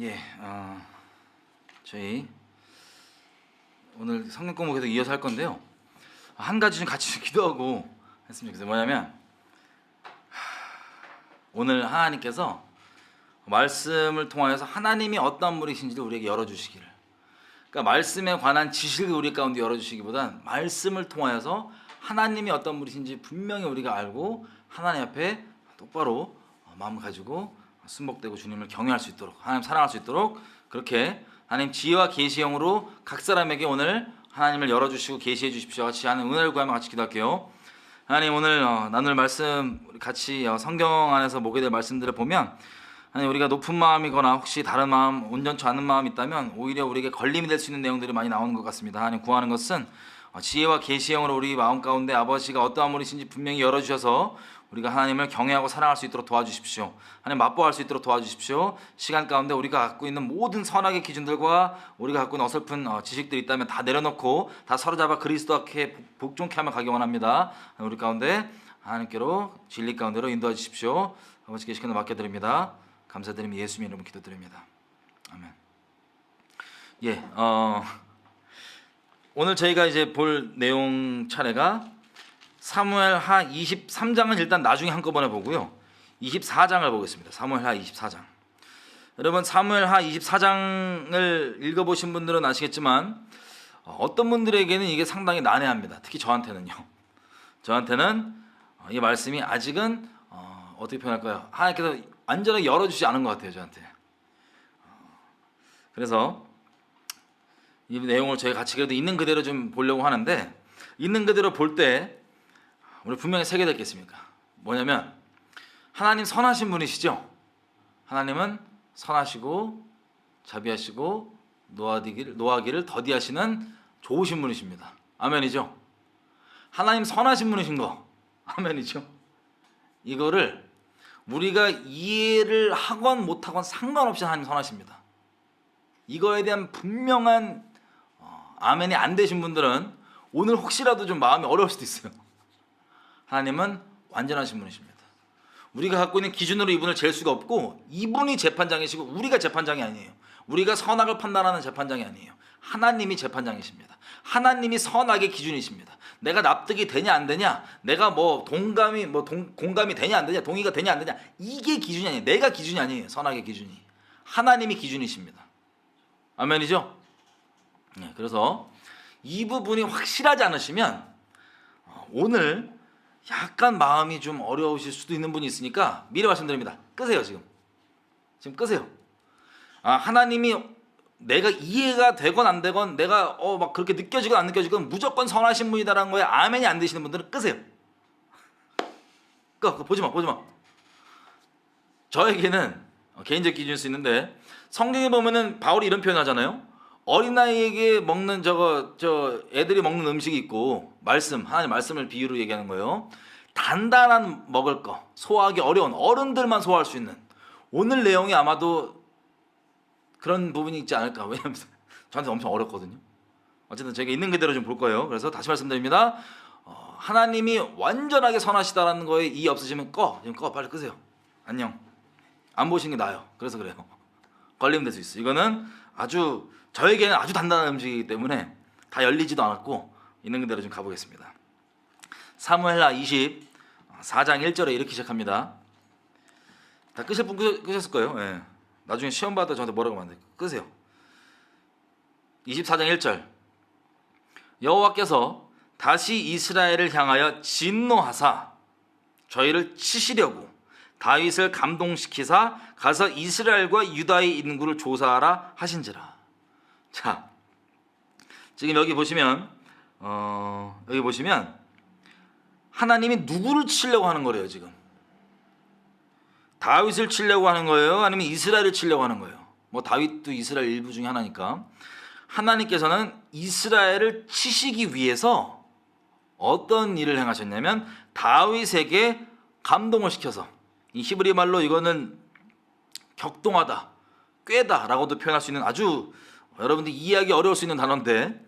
예, 저희 오늘 성경 공부 계속 이어서 할 건데요. 한 가지 좀 같이 좀 기도하고 했으면 좋겠어요. 뭐냐면 오늘 하나님께서 말씀을 통하여서 하나님이 어떤 분이신지를 우리에게 열어주시기를. 그러니까 말씀에 관한 지식을 우리 가운데 열어주시기보단 말씀을 통하여서 하나님이 어떤 분이신지 분명히 우리가 알고 하나님 앞에 똑바로 마음을 가지고 순복되고 주님을 경외할 수 있도록, 하나님 사랑할 수 있도록 그렇게 하나님 지혜와 계시형으로 각 사람에게 오늘 하나님을 열어주시고 계시해 주십시오. 같이 하는 은혜를 구하며 같이 기도할게요. 하나님, 오늘 나눌 말씀 우리 같이 성경 안에서 보게 될 말씀들을 보면 하나님, 우리가 높은 마음이거나 혹시 다른 마음, 온전치 않은 마음이 있다면 오히려 우리에게 걸림이 될 수 있는 내용들이 많이 나오는 것 같습니다. 하나님, 구하는 것은 지혜와 계시형으로 우리 마음 가운데 아버지가 어떠한 분이신지 분명히 열어주셔서 우리가 하나님을 경외하고 사랑할 수 있도록 도와주십시오. 하나님, 맛보할 수 있도록 도와주십시오. 시간 가운데 우리가 갖고 있는 모든 선악의 기준들과 우리가 갖고 있는 어설픈 지식들이 있다면 다 내려놓고 다 사로잡아 그리스도께 복종케 하며 가기 원합니다. 우리 가운데 하나님께로 진리 가운데로 인도해 주십시오. 아버지께 시간을 맡겨드립니다. 감사드리며 예수님 이름으로 기도드립니다. 아멘. 예, 오늘 저희가 이제 볼 내용 차례가 사무엘하 23장은 일단 나중에 한꺼번에 보고요. 24장을 보겠습니다. 사무엘하 24장. 여러분, 사무엘하 24장을 읽어보신 분들은 아시겠지만 어떤 분들에게는 이게 상당히 난해합니다. 특히 저한테는요. 저한테는 이 말씀이 아직은 어떻게 표현할까요? 하나님께서 완전하게 열어주지 않은 것 같아요, 저한테. 그래서 이 내용을 저희 같이 그래도 있는 그대로 좀 보려고 하는데, 있는 그대로 볼 때 우리 분명히 세게 될 게 있습니까? 뭐냐면 하나님 선하신 분이시죠. 하나님은 선하시고 자비하시고 노하기를 더디하시는 좋으신 분이십니다. 아멘이죠. 하나님 선하신 분이신 거 아멘이죠. 이거를 우리가 이해를 하건 못하건 상관없이 하나님 선하십니다. 이거에 대한 분명한 아멘이 안 되신 분들은 오늘 혹시라도 좀 마음이 어려울 수도 있어요. 하나님은 완전하신 분이십니다. 우리가 갖고 있는 기준으로 이분을 잴 수가 없고, 이분이 재판장이시고 우리가 재판장이 아니에요. 우리가 선악을 판단하는 재판장이 아니에요. 하나님이 재판장이십니다. 하나님이 선악의 기준이십니다. 내가 납득이 되냐 안 되냐, 내가 공감이 되냐 안 되냐, 동의가 되냐 안 되냐, 이게 기준이 아니에요. 내가 기준이 아니에요. 선악의 기준이 하나님이 기준이십니다. 아멘이죠? 네, 그래서 이 부분이 확실하지 않으시면 오늘 약간 마음이 좀 어려우실 수도 있는 분이 있으니까 미리 말씀드립니다. 끄세요. 지금 끄세요. 하나님이 내가 이해가 되건 안 되건, 내가 막 그렇게 느껴지건 안 느껴지건 무조건 선하신 분이다라는 거에 아멘이 안 되시는 분들은 끄세요. 그거 보지마. 저에게는 개인적 기준일 수 있는데, 성경에 보면은 바울이 이런 표현 하잖아요. 어린아이에게 먹는 애들이 먹는 음식이 있고, 하나님 말씀을 비유로 얘기하는 거예요. 단단한 먹을 거, 소화하기 어려운 어른들만 소화할 수 있는, 오늘 내용이 아마도 그런 부분이 있지 않을까. 왜냐면 저한테 엄청 어렵거든요. 어쨌든 제가 있는 그대로 좀 볼 거예요. 그래서 다시 말씀드립니다. 하나님이 완전하게 선하시다라는 거에 이해 없으시면 지금 빨리 끄세요. 안녕. 안 보시는 게 나아요. 그래서 그래요. 걸리면 될 수 있어. 이거는 저에게는 아주 단단한 음식이기 때문에 다 열리지도 않았고 있는 그대로 좀 가보겠습니다. 사무엘하 24장 1절에 이렇게 시작합니다. 다 끄실 분 끄셨을 거예요. 예. 나중에 시험 받아 저한테 뭐라고 하면 안 돼요. 끄세요. 24장 1절. 여호와께서 다시 이스라엘을 향하여 진노하사 저희를 치시려고 다윗을 감동시키사 가서 이스라엘과 유다의 인구를 조사하라 하신지라. 자, 지금 여기 보시면 하나님이 누구를 치려고 하는 거래요. 지금 다윗을 치려고 하는 거예요? 아니면 이스라엘을 치려고 하는 거예요? 다윗도 이스라엘 일부 중에 하나니까. 하나님께서는 이스라엘을 치시기 위해서 어떤 일을 행하셨냐면 다윗에게 감동을 시켜서, 이 히브리 말로 이거는 격동하다, 꿰다 라고도 표현할 수 있는 아주 여러분들이 이해하기 어려울 수 있는 단어인데,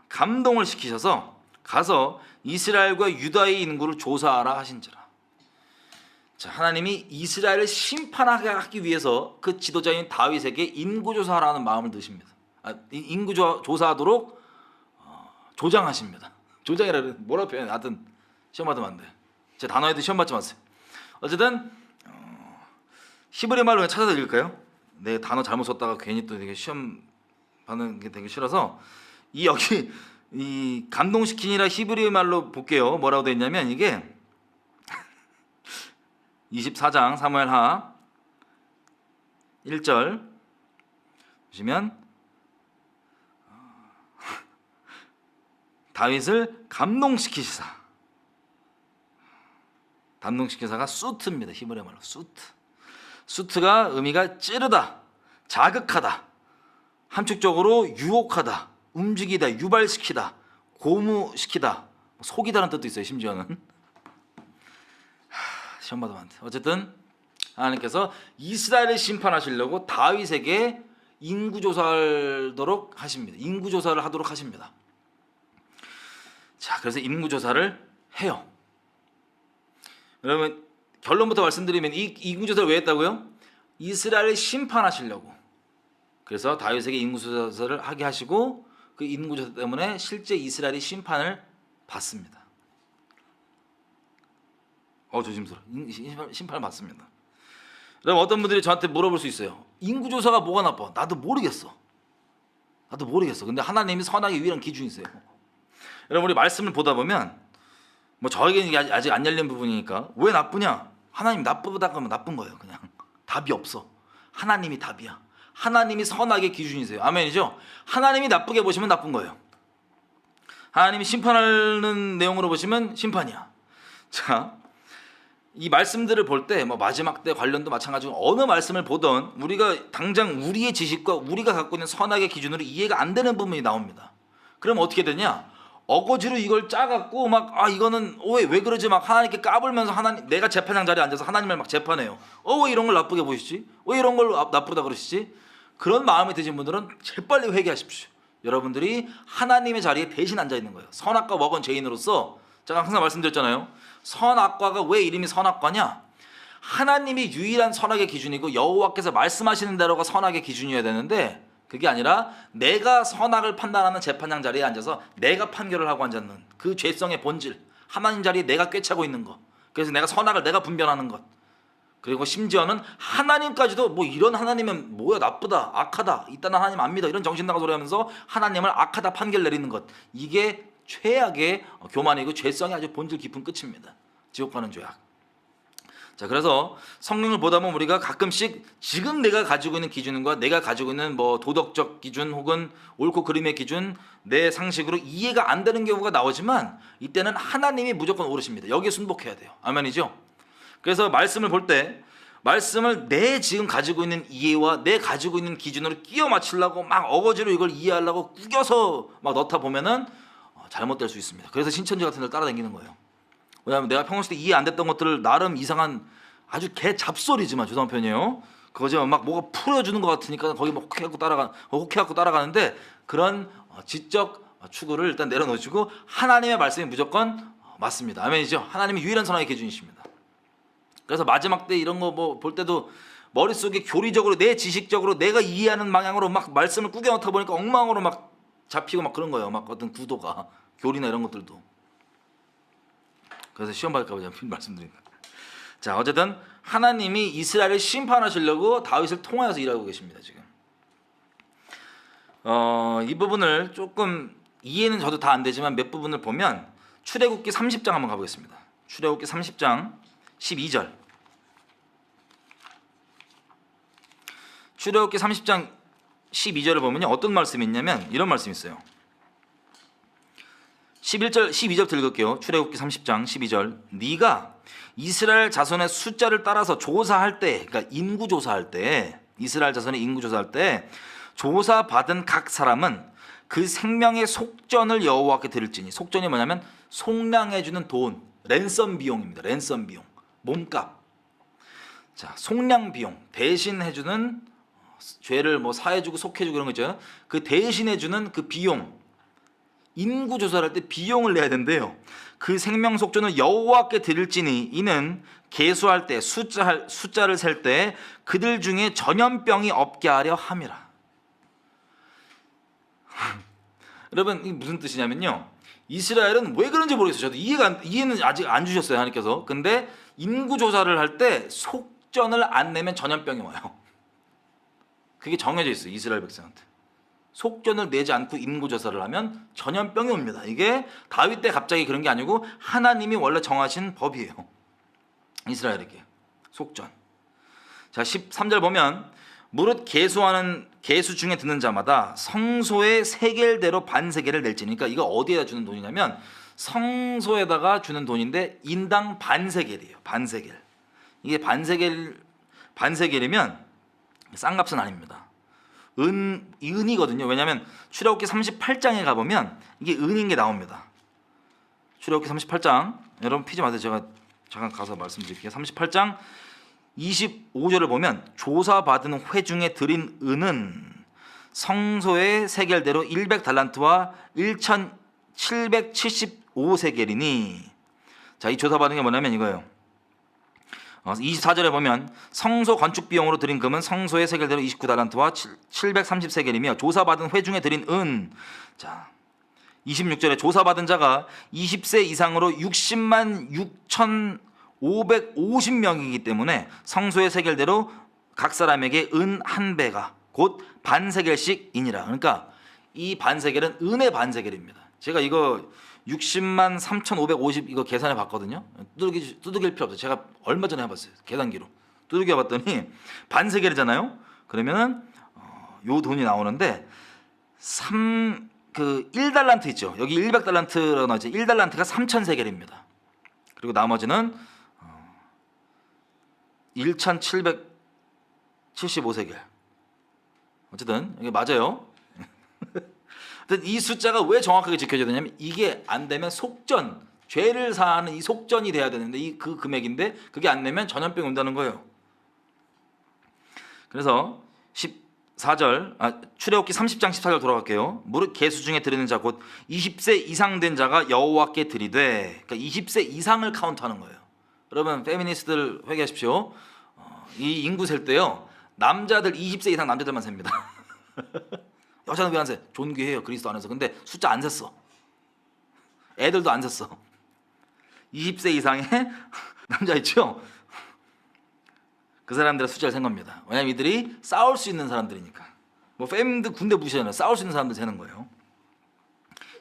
감동을 시키셔서 가서 이스라엘과 유다의 인구를 조사하라 하신지라. 자, 하나님이 이스라엘을 심판하게 하기 위해서 그 지도자인 다윗에게 인구조사하라는 마음을 드십니다. 인구조사하도록 조장하십니다. 조장이라는 뭐라 표현해? 하여튼 시험 받으면 안 돼. 제 단어에도 시험 받지 마세요. 어쨌든 히브리 말로 그냥 찾아서 읽을까요? 내 단어 잘못 썼다가 괜히 또 되게 시험 받는 게 되게 싫어서 여기 이 감동시키니라 히브리 말로 볼게요. 뭐라고 돼 있냐면 이게 24장 사무엘하 1절 보시면 다윗을 감동시키사가 수트입니다. 히브리 말로 수트가 의미가 찌르다, 자극하다, 함축적으로 유혹하다, 움직이다, 유발시키다, 고무시키다, 속이다는 뜻도 있어요. 심지어는 시험 받으면 안 돼. 어쨌든 하나님께서 이스라엘을 심판하시려고 다윗에게 인구조사를 하도록 하십니다. 자, 그래서 인구조사를 해요. 여러분 결론부터 말씀드리면 이 인구조사를 왜 했다고요? 이스라엘을 심판하시려고. 그래서 다윗에게 인구조사를 하게 하시고 그 인구조사 때문에 실제 이스라엘이 심판을 받습니다. 조심스러워. 심판을 받습니다. 그럼 어떤 분들이 저한테 물어볼 수 있어요. 인구조사가 뭐가 나빠? 나도 모르겠어. 근데 하나님이 선악의 유일한 기준이세요. 여러분 우리 말씀을 보다 보면 뭐 저에게는 이게 아직 안 열린 부분이니까 왜 나쁘냐? 하나님 나쁘다 그러면 나쁜 거예요. 그냥 답이 없어. 하나님이 답이야. 하나님이 선악의 기준이세요. 아멘이죠? 하나님이 나쁘게 보시면 나쁜 거예요. 하나님이 심판하는 내용으로 보시면 심판이야. 자, 이 말씀들을 볼 때 뭐 마지막 때 관련도 마찬가지고 어느 말씀을 보던 우리가 당장 우리의 지식과 우리가 갖고 있는 선악의 기준으로 이해가 안 되는 부분이 나옵니다. 그럼 어떻게 되냐? 어거지로 이걸 짜갖고 막 이거는 왜 그러지 막 하나님께 까불면서 하나님 내가 재판장 자리에 앉아서 하나님을 막 재판해요. 왜 이런 걸 나쁘게 보시지? 왜 이런 걸 나쁘다 그러시지? 그런 마음이 드신 분들은 재빨리 회개하십시오. 여러분들이 하나님의 자리에 대신 앉아 있는 거예요. 선악과 먹은 죄인으로서 제가 항상 말씀드렸잖아요. 선악과가 왜 이름이 선악과냐? 하나님이 유일한 선악의 기준이고 여호와께서 말씀하시는 대로가 선악의 기준이어야 되는데 그게 아니라 내가 선악을 판단하는 재판장 자리에 앉아서 내가 판결을 하고 앉았는 그 죄성의 본질, 하나님 자리에 내가 꿰차고 있는 것. 그래서 내가 선악을 내가 분별하는 것. 그리고 심지어는 하나님까지도 뭐 이런 하나님은 뭐야 나쁘다, 악하다, 이딴 하나님 안 믿어 이런 정신 나간 소리 하면서 하나님을 악하다 판결 내리는 것. 이게 최악의 교만이고 죄성이 아주 본질 깊은 끝입니다. 지옥 가는 죄악. 자, 그래서 성경을 보다 보면 우리가 가끔씩 지금 내가 가지고 있는 기준과 내가 가지고 있는 뭐 도덕적 기준 혹은 옳고 그름의 기준, 내 상식으로 이해가 안 되는 경우가 나오지만 이때는 하나님이 무조건 옳으십니다. 여기에 순복해야 돼요. 아멘이죠? 그래서 말씀을 볼 때 말씀을 내 지금 가지고 있는 이해와 내 가지고 있는 기준으로 끼워 맞추려고 막 어거지로 이걸 이해하려고 꾸겨서 막 넣다 보면은 잘못될 수 있습니다. 그래서 신천지 같은 데를 따라다니는 거예요. 왜냐하면 내가 평소에 이해 안 됐던 것들을 나름 이상한 아주 개 잡소리지만 죄송한 편이에요. 그거지만 막 뭐가 풀어주는 것 같으니까 거기 막 혹해갖고 따라가는데 그런 지적 추구를 일단 내려놓으시고 하나님의 말씀이 무조건 맞습니다. 아멘이죠? 하나님이 유일한 선악의 기준이십니다. 그래서 마지막 때 이런 거 뭐 볼 때도 머릿속에 교리적으로 내 지식적으로 내가 이해하는 방향으로 막 말씀을 꾸겨 넣다 보니까 엉망으로 막 잡히고 막 그런 거예요. 막 어떤 구도가 교리나 이런 것들도. 그래서 시험 받을까 봐 말씀드립니다. 자, 어쨌든 하나님이 이스라엘을 심판하시려고 다윗을 통하여서 일하고 계십니다. 지금 이 부분을 조금 이해는 저도 다 안 되지만 몇 부분을 보면 출애굽기 30장 한번 가보겠습니다. 출애굽기 30장 12절. 출애굽기 30장 12절을 보면요 어떤 말씀이 있냐면 이런 말씀이 있어요. 11절 12절부터 읽을게요. 출애굽기 30장 12절. 네가 이스라엘 자손의 숫자를 따라서 조사할 때, 그러니까 인구 조사할 때, 이스라엘 자손의 인구 조사할 때 조사받은 각 사람은 그 생명의 속전을 여호와께 드릴지니. 속전이 뭐냐면 속량해주는 돈, 랜섬 비용입니다. 랜섬 비용, 몸값. 자, 속량 비용, 대신해주는 죄를 뭐 사해주고 속해주고 그런 거 있죠. 그 대신해주는 그 비용, 인구 조사를 할 때 비용을 내야 된대요. 그 생명 속전을 여호와께 드릴지니 이는 계수할 때 숫자를 셀 때 그들 중에 전염병이 없게 하려 함이라. 여러분 이게 무슨 뜻이냐면요, 이스라엘은 왜 그런지 모르겠어요. 저도 이해는 아직 안 주셨어요, 하나님께서. 근데 인구 조사를 할 때 속전을 안 내면 전염병이 와요. 그게 정해져 있어요, 이스라엘 백성한테. 속전을 내지 않고 인구 조사를 하면 전염병이 옵니다. 이게 다윗 때 갑자기 그런 게 아니고 하나님이 원래 정하신 법이에요, 이스라엘에게. 속전. 자, 13절 보면 무릇 계수 중에 듣는 자마다 성소의 세겔대로 반세겔을 낼지니까 이거 어디에다 주는 돈이냐면 성소에다가 주는 돈인데 인당 반세겔이에요. 반세겔. 이게 반세겔이면 싼 값은 아닙니다. 은이거든요. 왜냐하면 출애굽기 38장에 가보면 이게 은인 게 나옵니다. 출애굽기 38장, 여러분 피지 마세요. 제가 잠깐 가서 말씀드릴게요. 38장 25절을 보면 조사받은 회 중에 드린 은은 성소의 세겔대로 100달란트와 1775세겔이니. 자, 이 조사받은 게 뭐냐면 이거예요. 24절에 보면 성소 건축 비용으로 드린 금은 성소의 세겔대로 29달란트와 730세겔이며 조사받은 회 중에 드린 은. 자, 26절에 조사받은 자가 20세 이상으로 60만 6,550명이기 때문에 성소의 세겔대로 각 사람에게 은 한 배가 곧 반세겔씩이니라. 그러니까 이 반세겔은 은의 반세겔입니다. 제가 이거 60만 3,550 이거 계산해 봤거든요. 두들길 필요 없어요. 제가 얼마 전에 해봤어요. 계산기로 두들겨 봤더니 반세겔이잖아요. 그러면은 요 돈이 나오는데 1달란트 있죠. 여기 100달란트라고 나오죠. 1달란트가 3,000세겔입니다. 그리고 나머지는 1,775세겔. 어쨌든 이게 맞아요. 이 숫자가 왜 정확하게 지켜져야 되냐면 이게 안 되면 속전, 죄를 사하는 이 속전이 돼야 되는데 그 금액인데 그게 안 되면 전염병이 온다는 거예요. 그래서 14절, 출애굽기 30장 14절 돌아갈게요. 무릇 계수 중에 드리는 자 곧 20세 이상 된 자가 여호와께 드리되, 그러니까 20세 이상을 카운트하는 거예요. 여러분 페미니스트들 회개하십시오. 이 인구 셀 때요, 남자들 20세 이상 남자들만 셉니다. 여자는 왜 안 세? 존귀해요, 그리스도 안에서. 근데 숫자 안 셌어. 애들도 안 셌어. 20세 이상의 남자 있죠? 그 사람들의 숫자를 센 겁니다. 왜냐면 이들이 싸울 수 있는 사람들이니까. 뭐 페미니스트 군대 부시잖아요. 싸울 수 있는 사람들 세는 거예요.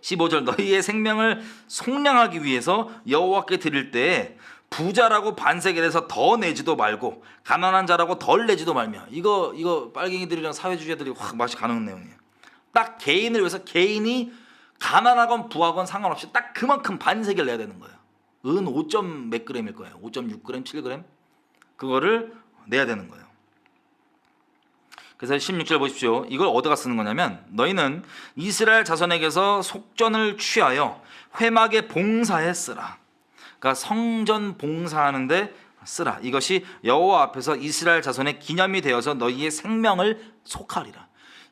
15절 너희의 생명을 속량하기 위해서 여호와께 드릴 때 부자라고 반세겔에서 더 내지도 말고 가난한 자라고 덜 내지도 말며. 이거 빨갱이들이랑 사회주의자들이 확 맛이 가는 내용이에요. 딱 개인을 위해서 개인이 가난하건 부하건 상관없이 딱 그만큼 반세겔 내야 되는 거예요. 은 5점 몇 g일 거예요. 5.6g, 7g 그거를 내야 되는 거예요. 그래서 16절 보십시오. 이걸 어디가 쓰는 거냐면 너희는 이스라엘 자손에게서 속전을 취하여 회막에 봉사에 쓰라. 그러니까 성전 봉사하는데 쓰라. 이것이 여호와 앞에서 이스라엘 자손의 기념이 되어서 너희의 생명을 속하리라.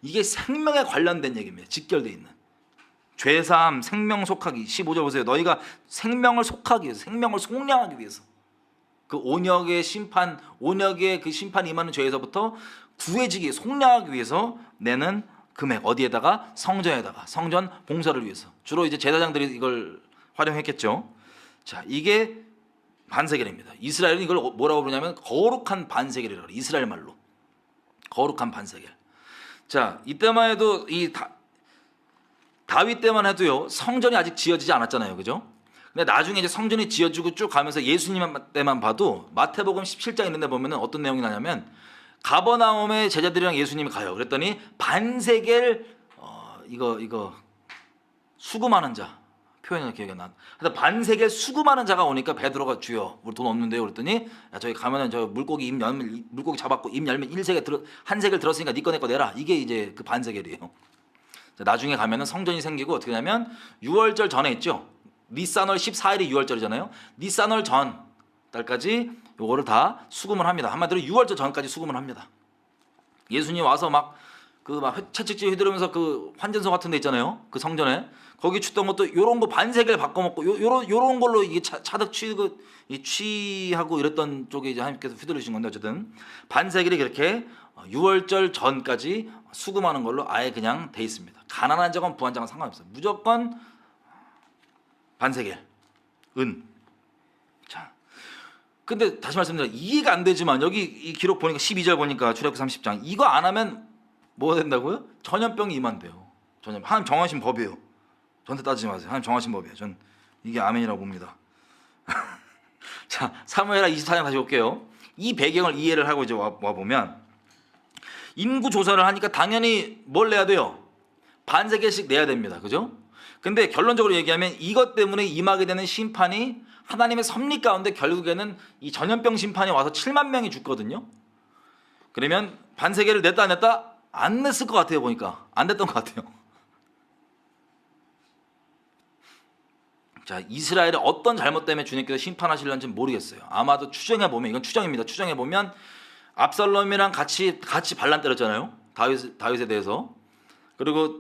이게 생명에 관련된 얘기입니다. 직결되어 있는. 죄사함, 생명 속하기. 15절 보세요. 너희가 생명을 속하기 위해서, 생명을 속량하기 위해서, 그 온역의 그 심판 임하는 죄에서부터 구해지기, 속량하기 위해서 내는 금액. 어디에다가? 성전에다가. 성전 봉사를 위해서. 주로 이제 제사장들이 이걸 활용했겠죠. 자, 이게 반세겔입니다. 이스라엘은 이걸 뭐라고 부르냐면 거룩한 반세겔이라고 해요. 이스라엘 말로 거룩한 반세겔. 자, 이때만 해도 다윗 때만 해도요, 성전이 아직 지어지지 않았잖아요, 그죠? 근데 나중에 이제 성전이 지어지고 쭉 가면서 예수님 때만 봐도 마태복음 17장 있는데 보면은 어떤 내용이 나냐면 가버나움에 제자들이랑 예수님이 가요. 그랬더니 반세겔 이거 수금하는 자, 표현이 기억이 안 나. 근데 반세겔 수금하는 자가 오니까 베드로가 주여 우리 돈 없는데요. 그랬더니 야, 저기 가면은 저 물고기 잡았고 입 열면 한 세겔 들었으니까 네 거 내 거 내라. 이게 이제 그 반세겔이에요. 자, 나중에 가면은 성전이 생기고 어떻게 되냐면 유월절 전에 있죠. 니산월 14일이 유월절이잖아요. 니산월 전 달까지 요거를 다 수금을 합니다. 한마디로 유월절 전까지 수금을 합니다. 예수님 와서 막 그 막 채찍질 휘두르면서 그 환전소 같은 데 있잖아요. 그 성전에 거기 쳤던 것도 요런 거 반세계를 바꿔먹고 요런 걸로 이게 차득 취하고 이랬던 쪽에 이제 하나님께서 휘두르신 건데 어쨌든 반세계를 그렇게 6월절 전까지 수금하는 걸로 아예 그냥 돼 있습니다. 가난한 자건 부한 자건 상관없어요. 무조건 반세계 은. 자, 근데 다시 말씀드려 이해가 안 되지만 여기 이 기록 보니까 12절 보니까 출애굽기 30장 이거 안 하면 뭐가 된다고요? 전염병이 임한대요. 하나님 정하신 법이에요. 저한테 따지지 마세요. 하나님 정하신 법이에요. 전 이게 아멘이라고 봅니다. 자, 사무엘하 24장 다시 볼게요. 이 배경을 이해를 하고 이제 와 보면 인구 조사를 하니까 당연히 뭘 내야 돼요? 반세계씩 내야 됩니다. 그죠? 근데 결론적으로 얘기하면 이것 때문에 임하게 되는 심판이 하나님의 섭리 가운데 결국에는 이 전염병 심판이 와서 7만 명이 죽거든요. 그러면 반세계를 냈다 안 냈다? 안 냈을 것 같아요. 보니까 안 됐던 것 같아요. 자, 이스라엘의 어떤 잘못 때문에 주님께서 심판하실런지는 모르겠어요. 아마도 추정해 보면 이건 추정입니다. 추정해 보면 압살롬이랑 같이 반란 때렸잖아요. 다윗에 대해서. 그리고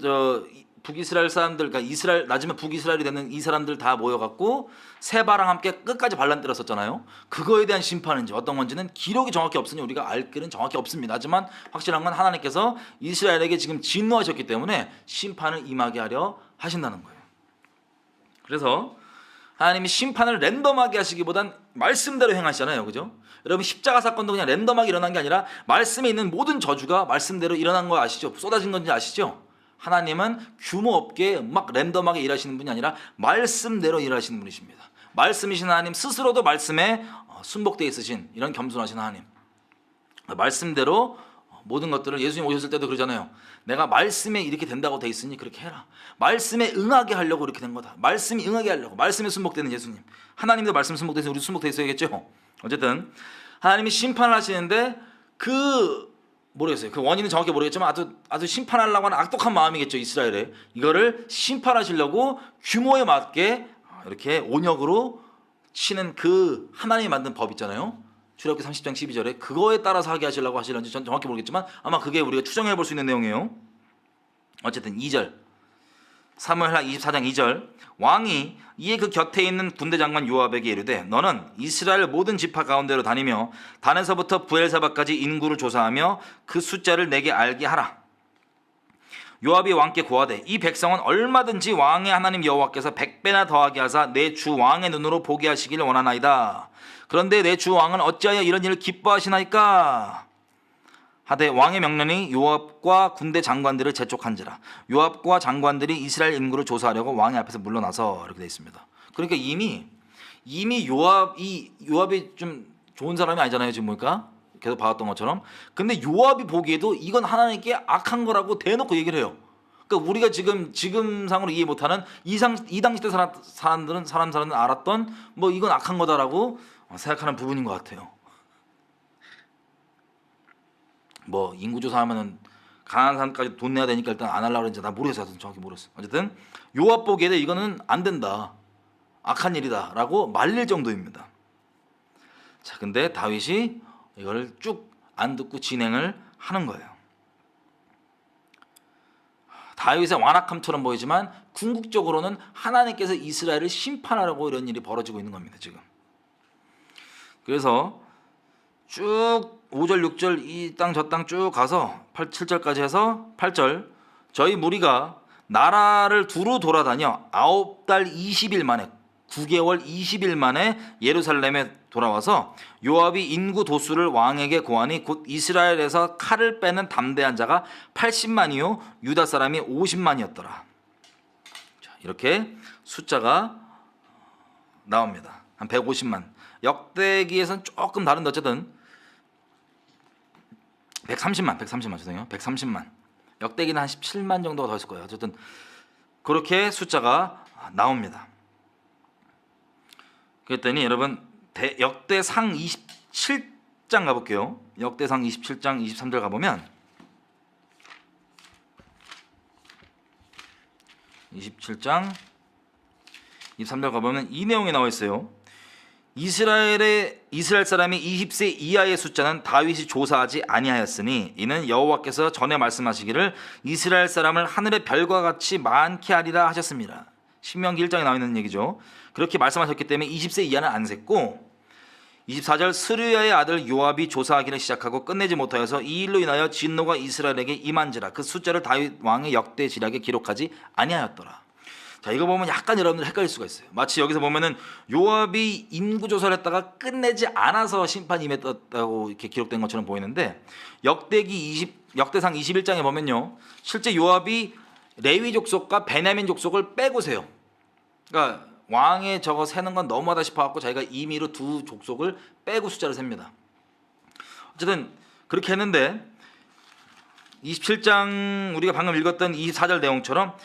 북이스라엘 사람들, 그러니까 이스라엘 나중에 북이스라엘이 되는 이 사람들 다 모여갖고 세바랑 함께 끝까지 반란 때렸었잖아요. 그거에 대한 심판인지 어떤 건지는 기록이 정확히 없으니 우리가 알 길은 정확히 없습니다. 하지만 확실한 건 하나님께서 이스라엘에게 지금 진노하셨기 때문에 심판을 임하게 하려 하신다는 거예요. 그래서 하나님이 심판을 랜덤하게 하시기보단 말씀대로 행하시잖아요. 그죠? 여러분 십자가 사건도 그냥 랜덤하게 일어난 게 아니라 말씀에 있는 모든 저주가 말씀대로 일어난 거 아시죠? 쏟아진 건지 아시죠? 하나님은 규모 없게 막 랜덤하게 일하시는 분이 아니라 말씀대로 일하시는 분이십니다. 말씀이신 하나님 스스로도 말씀에 순복되어 있으신 이런 겸손하신 하나님. 말씀대로 모든 것들을 예수님 오셨을 때도 그러잖아요. 내가 말씀에 이렇게 된다고 돼 있으니 그렇게 해라. 말씀에 응하게 하려고 이렇게 된 거다. 말씀이 응하게 하려고. 말씀에 순복되는 예수님. 하나님도 말씀 순복돼서 우리 순복돼 있어야겠죠. 어쨌든 하나님이 심판을 하시는데 모르겠어요. 그 원인은 정확히 모르겠지만 아주 심판하려고 하는 악독한 마음이겠죠. 이스라엘에. 이거를 심판하시려고 규모에 맞게 이렇게 온역으로 치는 그 하나님이 만든 법 있잖아요. 출애굽기 30장 12절에 그거에 따라서 하게 하시려고 하시는지 전 정확히 모르겠지만 아마 그게 우리가 추정해 볼 수 있는 내용이에요. 어쨌든 2절 사무엘하 24장 2절 왕이 이에 그 곁에 있는 군대 장관 요압에게 이르되 너는 이스라엘 모든 지파 가운데로 다니며 단에서부터 부엘사바까지 인구를 조사하며 그 숫자를 내게 알게 하라. 요압이 왕께 고하되 이 백성은 얼마든지 왕의 하나님 여호와께서 100배나 더하게 하사 내 주 왕의 눈으로 보게 하시기를 원하나이다. 그런데 내 주 왕은 어찌하여 이런 일을 기뻐하시나이까? 하되 왕의 명령이 요압과 군대 장관들을 재촉한지라. 요압과 장관들이 이스라엘 인구를 조사하려고 왕의 앞에서 물러나서 이렇게 되어 있습니다. 그러니까 이미 요압이 좀 좋은 사람이 아니잖아요. 지금 보니까 계속 봐왔던 것처럼. 근데 요압이 보기에도 이건 하나님께 악한 거라고 대놓고 얘기를 해요. 그러니까 우리가 지금 상으로 이해 못하는 이 당시 때 사람들은 알았던 뭐 이건 악한 거다라고 생각하는 부분인 것 같아요. 뭐 인구조사하면은 가난한 사람까지 돈 내야 되니까 일단 안 하려고 그랬는지 나 모르겠어요. 정확히 모르겠어. 어쨌든 요압 보기에는 이거는 안 된다, 악한 일이다라고 말릴 정도입니다. 자, 근데 다윗이 이걸 쭉 안 듣고 진행을 하는 거예요. 다윗의 완악함처럼 보이지만 궁극적으로는 하나님께서 이스라엘을 심판하려고 이런 일이 벌어지고 있는 겁니다. 지금. 그래서 쭉 5절 6절 이 땅 저 땅 쭉 가서 7절까지 해서 8절 저희 무리가 나라를 두루 돌아다녀 9달 20일 만에 9개월 20일 만에 예루살렘에 돌아와서 요압이 인구 도수를 왕에게 고하니 곧 이스라엘에서 칼을 빼는 담대한 자가 80만이요 유다 사람이 50만이었더라. 자, 이렇게 숫자가 나옵니다. 한 150만. 역대기에서는 조금 다른데 어쨌든 130만 죄송해요. 130만. 역대기는 한 17만 정도가 더 있을 거예요. 어쨌든 그렇게 숫자가 나옵니다. 그랬더니 여러분 역대상 27장 가볼게요. 역대상 27장 23절 가보면 27장 23절 가보면 이 내용이 나와 있어요. 이스라엘 사람이 20세 이하의 숫자는 다윗이 조사하지 아니하였으니 이는 여호와께서 전에 말씀하시기를 이스라엘 사람을 하늘의 별과 같이 많게 하리라 하셨습니다. 신명기 1장에 나와 있는 얘기죠. 그렇게 말씀하셨기 때문에 20세 이하는 안 셌고 24절 스루야의 아들 요압이 조사하기를 시작하고 끝내지 못하여서 이 일로 인하여 진노가 이스라엘에게 임한지라 그 숫자를 다윗 왕의 역대 지략에 기록하지 아니하였더라. 자, 이거 보면 약간 여러분들 헷갈릴 수가 있어요. 마치 여기서 보면은 요압이 인구 조사를 했다가 끝내지 않아서 심판이 임했다고 이렇게 기록된 것처럼 보이는데 역대상 21장에 보면요, 실제 요압이 레위 족속과 베냐민 족속을 빼고 세요. 그러니까 왕의 저거 세는 건 너무하다 싶어갖고 자기가 임의로 두 족속을 빼고 숫자를 셉니다. 어쨌든 그렇게 했는데 27장 우리가 방금 읽었던 24절 내용처럼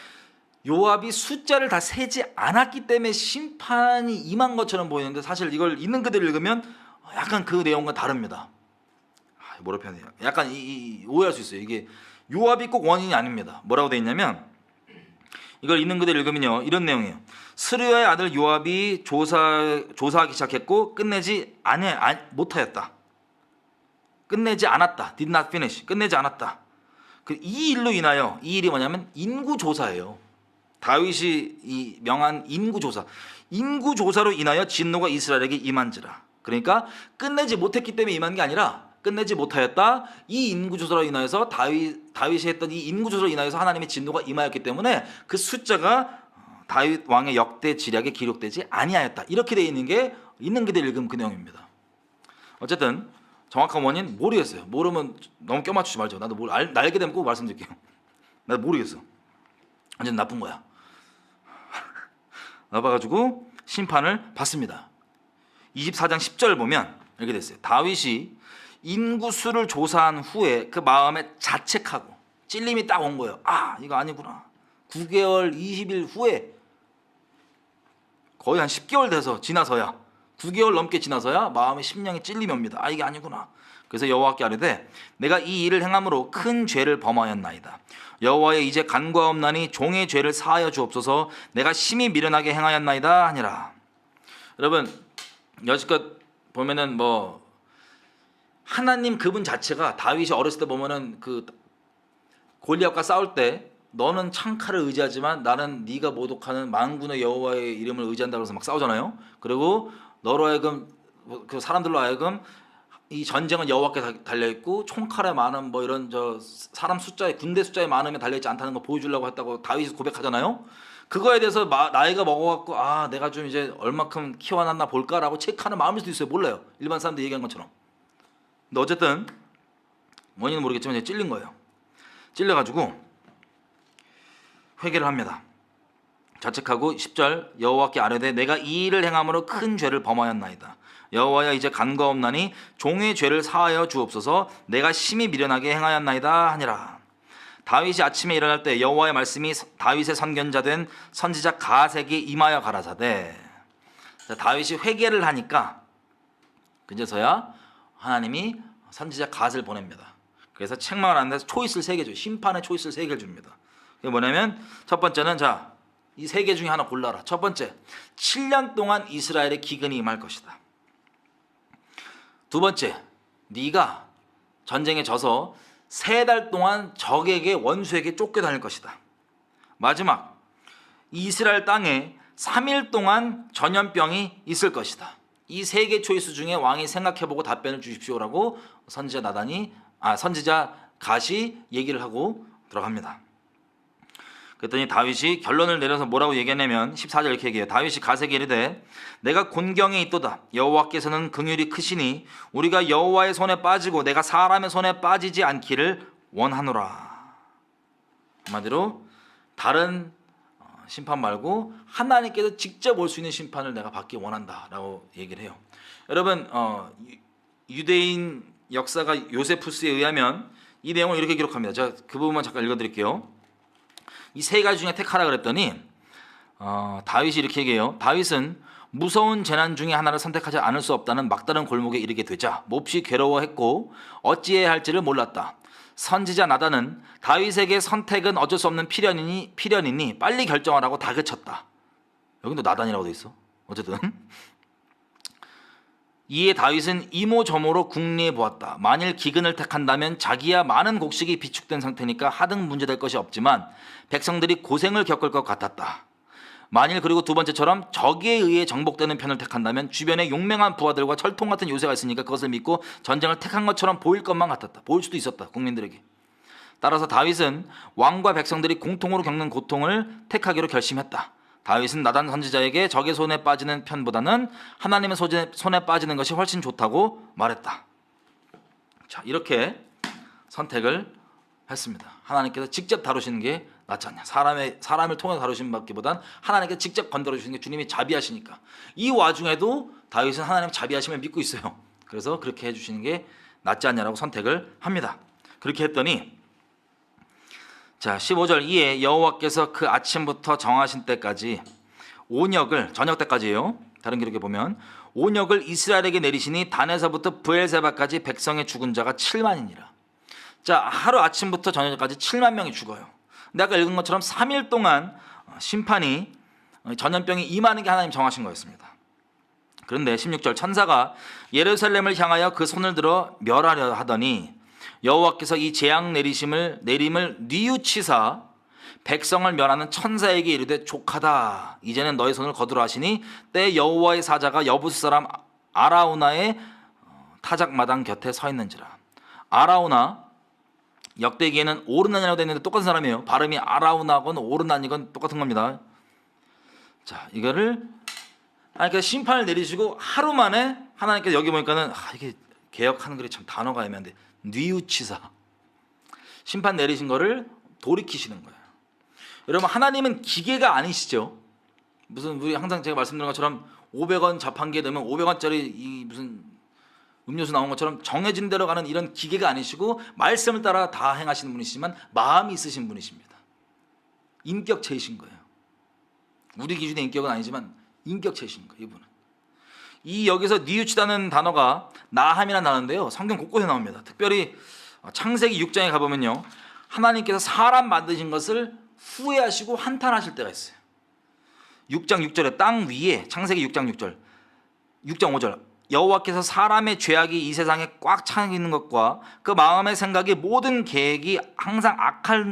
요압이 숫자를 다 세지 않았기 때문에 심판이 임한 것처럼 보이는데 사실 이걸 있는 그대로 읽으면 약간 그 내용과 다릅니다. 뭐라 표현해요? 약간 오해할 수 있어요. 이게 요압이 꼭 원인이 아닙니다. 뭐라고 돼 있냐면 이걸 있는 그대로 읽으면요, 이런 내용이에요. 스루야의 아들 요압이 조사하기 시작했고 끝내지 못하였다. 끝내지 않았다. Did not finish. 끝내지 않았다. 이 일로 인하여, 이 일이 뭐냐면 인구 조사예요. 다윗이 명한 인구 조사. 인구 조사로 인하여 진노가 이스라엘에게 임한지라. 그러니까 끝내지 못했기 때문에 임한 게 아니라 끝내지 못하였다. 이 인구 조사로 인하여서 다윗이 했던 이 인구 조사로 인하여서 하나님의 진노가 임하였기 때문에 그 숫자가 다윗 왕의 역대 지략에 기록되지 아니하였다. 이렇게 되어 있는 게 있는 그대로 읽으면 그 내용입니다. 어쨌든 정확한 원인 모르겠어요. 모르면 너무 껴맞추지 말죠. 나도 알게 되면 꼭 말씀드릴게요. 나도 모르겠어. 완전 나쁜 거야. 나봐가지고 심판을 받습니다. 24장 10절 보면 이렇게 됐어요. 다윗이 인구수를 조사한 후에 그 마음에 자책하고 찔림이 딱 온 거예요. 아, 이거 아니구나. 9개월 20일 후에 거의 한 10개월 돼서 지나서야 9개월 넘게 지나서야 마음에 심령에 찔림이 옵니다. 아, 이게 아니구나. 그래서 여호와께 아뢰되 내가 이 일을 행함으로 큰 죄를 범하였나이다. 여호와여 이제 간과없나니 종의 죄를 사하여 주옵소서. 내가 심히 미련하게 행하였나이다 하니라. 여러분 여지껏 보면은 뭐 하나님 그분 자체가 다윗이 어렸을 때 보면은 그 골리앗과 싸울 때 너는 창칼을 의지하지만 나는 네가 모독하는 만군의 여호와의 이름을 의지한다 그래서 막 싸우잖아요. 그리고 너로 하여금 그 사람들로 하여금 이 전쟁은 여호와께 달려 있고 총칼에 많은 뭐 이런 저 사람 숫자에 군대 숫자에 많으면 달려 있지 않다는 거 보여주려고 했다고 다윗이 고백하잖아요. 그거에 대해서 나이가 먹어갖고 아 내가 좀 이제 얼마큼 키워놨나 볼까라고 체크하는 마음일 수도 있어요. 몰라요. 일반 사람들 얘기한 것처럼. 근데 어쨌든 원인은 모르겠지만 이제 찔린 거예요. 찔려가지고 회개를 합니다. 자책하고 10절 여호와께 아뢰되 내가 이 일을 행함으로 큰 죄를 범하였나이다. 여호와여 이제 간과없나니 종의 죄를 사하여 주옵소서. 내가 심히 미련하게 행하였나이다 하니라. 다윗이 아침에 일어날 때 여호와의 말씀이 다윗의 선견자 된 선지자 갓에게 임하여 가라사대. 다윗이 회개를 하니까 그제서야 하나님이 선지자 갓을 보냅니다. 그래서 책망을 하는데 초이스를 3개 줘요. 심판의 초이스를 3개를 줍니다. 그게 뭐냐면 첫 번째는 자, 이 3개 중에 하나 골라라. 첫 번째, 7년 동안 이스라엘의 기근이 임할 것이다. 두 번째, 네가 전쟁에 져서 3달 동안 적에게 원수에게 쫓겨다닐 것이다. 마지막, 이스라엘 땅에 3일 동안 전염병이 있을 것이다. 이 3개 초이스 중에 왕이 생각해보고 답변을 주십시오라고 선지자 갓이 얘기를 하고 들어갑니다. 그랬더니 다윗이 결론을 내려서 뭐라고 얘기했냐면 14절 이렇게 얘기해요. 다윗이 갓에게 이르되 내가 곤경에 있도다. 여호와께서는 긍휼이 크시니 우리가 여호와의 손에 빠지고 내가 사람의 손에 빠지지 않기를 원하노라. 한마디로 다른 심판 말고 하나님께서 직접 올 수 있는 심판을 내가 받기 원한다라고 얘기를 해요. 여러분 유대인 역사가 요세푸스에 의하면 이 내용을 이렇게 기록합니다. 제가 그 부분만 잠깐 읽어드릴게요. 이 3가지 중에 택하라 그랬더니 다윗이 이렇게 얘기해요. 다윗은 무서운 재난 중에 하나를 선택하지 않을 수 없다는 막다른 골목에 이르게 되자 몹시 괴로워했고 어찌해야 할지를 몰랐다. 선지자 나단은 다윗에게 선택은 어쩔 수 없는 필연이니 빨리 결정하라고 다그쳤다. 여기도 나단이라고 돼 있어. 어쨌든 이에 다윗은 이모저모로 궁리해 보았다. 만일 기근을 택한다면 자기야 많은 곡식이 비축된 상태니까 하등 문제될 것이 없지만 백성들이 고생을 겪을 것 같았다. 만일 그리고 두 번째처럼 적에 의해 정복되는 편을 택한다면 주변에 용맹한 부하들과 철통 같은 요새가 있으니까 그것을 믿고 전쟁을 택한 것처럼 보일 것만 같았다. 보일 수도 있었다. 국민들에게. 따라서 다윗은 왕과 백성들이 공통으로 겪는 고통을 택하기로 결심했다. 다윗은 나단 선지자에게 적의 손에 빠지는 편보다는 하나님의 손에 빠지는 것이 훨씬 좋다고 말했다. 자, 이렇게 선택을 했습니다. 하나님께서 직접 다루시는 게 낫지 않냐. 사람을 통해 다루시는 것보단 하나님께서 직접 건드려 주시는 게 주님이 자비하시니까. 이 와중에도 다윗은 하나님 자비하심을 믿고 있어요. 그래서 그렇게 해주시는 게 낫지 않냐라고 선택을 합니다. 그렇게 했더니 자 15절 이에 여호와께서 그 아침부터 정하신 때까지 온역을 저녁 때까지예요. 다른 기록에 보면 온역을 이스라엘에게 내리시니 단에서부터 브엘세바까지 백성의 죽은 자가 7만이니라. 자 하루 아침부터 저녁까지 7만 명이 죽어요. 근데 아까 읽은 것처럼 3일 동안 심판이 전염병이 임하는 게 하나님 정하신 거였습니다. 그런데 16절 천사가 예루살렘을 향하여 그 손을 들어 멸하려 하더니 여호와께서 이 재앙 내림을 뉘우치사 백성을 멸하는 천사에게 이르되 족하다. 이제는 너의 손을 거두라 하시니 때 여호와의 사자가 여부스 사람 아라우나의 타작마당 곁에 서 있는지라. 아라우나 역대기에는 오르난이라고 되어 있는데 똑같은 사람이에요. 발음이 아라우나건 오르난이건 똑같은 겁니다. 자 이거를 하나님께서 심판을 내리시고 하루 만에 하나님께서 여기 보니까는 이게 개혁하는 글이 참 단어가 애매한데 뉘우치사 심판 내리신 거를 돌이키시는 거예요. 여러분 하나님은 기계가 아니시죠. 무슨 우리 항상 제가 말씀드린 것처럼 500원 자판기에 넣으면 500원짜리 이 무슨 음료수 나온 것처럼 정해진 대로 가는 이런 기계가 아니시고 말씀을 따라 다 행하시는 분이시지만 마음이 있으신 분이십니다. 인격체이신 거예요. 우리 기준의 인격은 아니지만 인격체이신 거예요. 이분은. 이 여기서 뉘우치다는 단어가 나함이라는 단어인데요. 성경 곳곳에 나옵니다. 특별히 창세기 6장에 가보면요. 하나님께서 사람 만드신 것을 후회하시고 한탄하실 때가 있어요. 6장 6절에 땅 위에 창세기 6장 6절 6장 5절 여호와께서 사람의 죄악이 이 세상에 꽉 차 있는 것과 그 마음의 생각이 모든 계획이 항상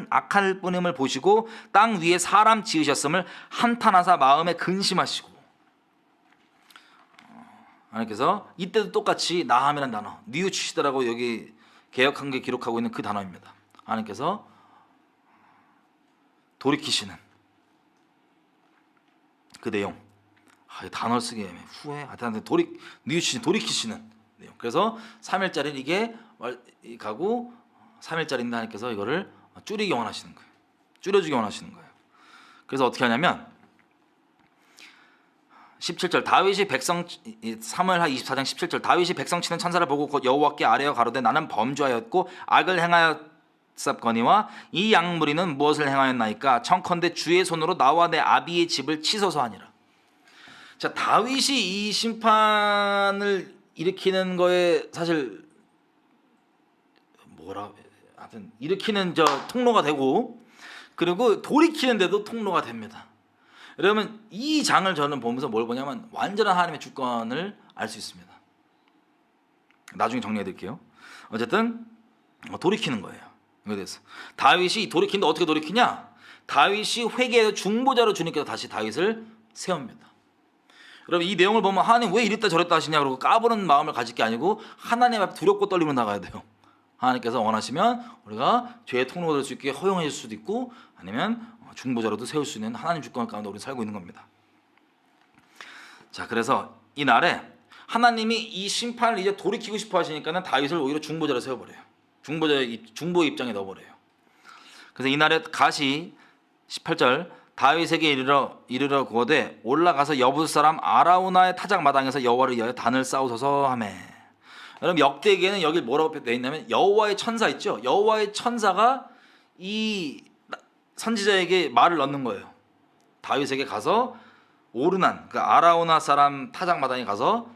악할 뿐임을 보시고 땅 위에 사람 지으셨음을 한탄하사 마음에 근심하시고 하나님께서 이때도 똑같이 나함이라는 단어 뉘우치시더라고 여기 개역한국에 기록하고 있는 그 단어입니다. 하나님께서 돌이키시는 그 내용. 단어를 쓰기 애매해. 후회, 뉘우치시는, 돌이키시는 내용. 그래서 3일짜리는 이게 가고 3일짜리인데 하나님께서 이거를 줄이기 원하시는 거예요. 줄여주기 원하시는 거예요. 그래서 어떻게 하냐면 17절 다윗이 사무엘하 24장 17절 다윗이 백성 치는 천사를 보고 곧 여호와께 아뢰어 가로되 나는 범죄하였고 악을 행하였사거니와 이 양무리는 무엇을 행하였나이까 청컨대 주의 손으로 나와 내 아비의 집을 치소서 하니라. 자 다윗이 이 심판을 일으키는 거에 사실 하여튼 일으키는 통로가 되고 그리고 돌이키는데도 통로가 됩니다. 여러분 이 장을 저는 보면서 뭘 보냐면 완전한 하나님의 주권을 알 수 있습니다. 나중에 정리해 드릴게요. 어쨌든 돌이키는 거예요. 이거에 대해서 다윗이 돌이키는데 어떻게 돌이키냐? 다윗이 회개해서 중보자로 주님께서 다시 다윗을 세웁니다. 여러분 이 내용을 보면 하나님 왜 이랬다 저랬다 하시냐 그러고 까부는 마음을 가질 게 아니고 하나님 앞에 두렵고 떨리며 나가야 돼요. 하나님께서 원하시면 우리가 죄의 통로가 될 수 있게 허용해 줄 수도 있고 아니면 중보자로도 세울 수 있는 하나님 주권 가운데 우리는 살고 있는 겁니다. 자 그래서 이 날에 하나님이 이 심판을 이제 돌이키고 싶어 하시니까는 다윗을 오히려 중보자로 세워버려요. 중보의 입장에 넣어버려요. 그래서 이 날에 가시 18절 다윗에게 이르러 구하되 올라가서 여부스 사람 아라우나의 타작 마당에서 여호와를 위하여 단을 쌓으소서 하매. 여러분 역대기에는 여기 뭐라고 되어 있냐면 여호와의 천사 있죠. 여호와의 천사가 이 선지자에게 말을 넣는 거예요. 다윗에게 가서 오르난 그 아라우나 사람 타작 마당에 가서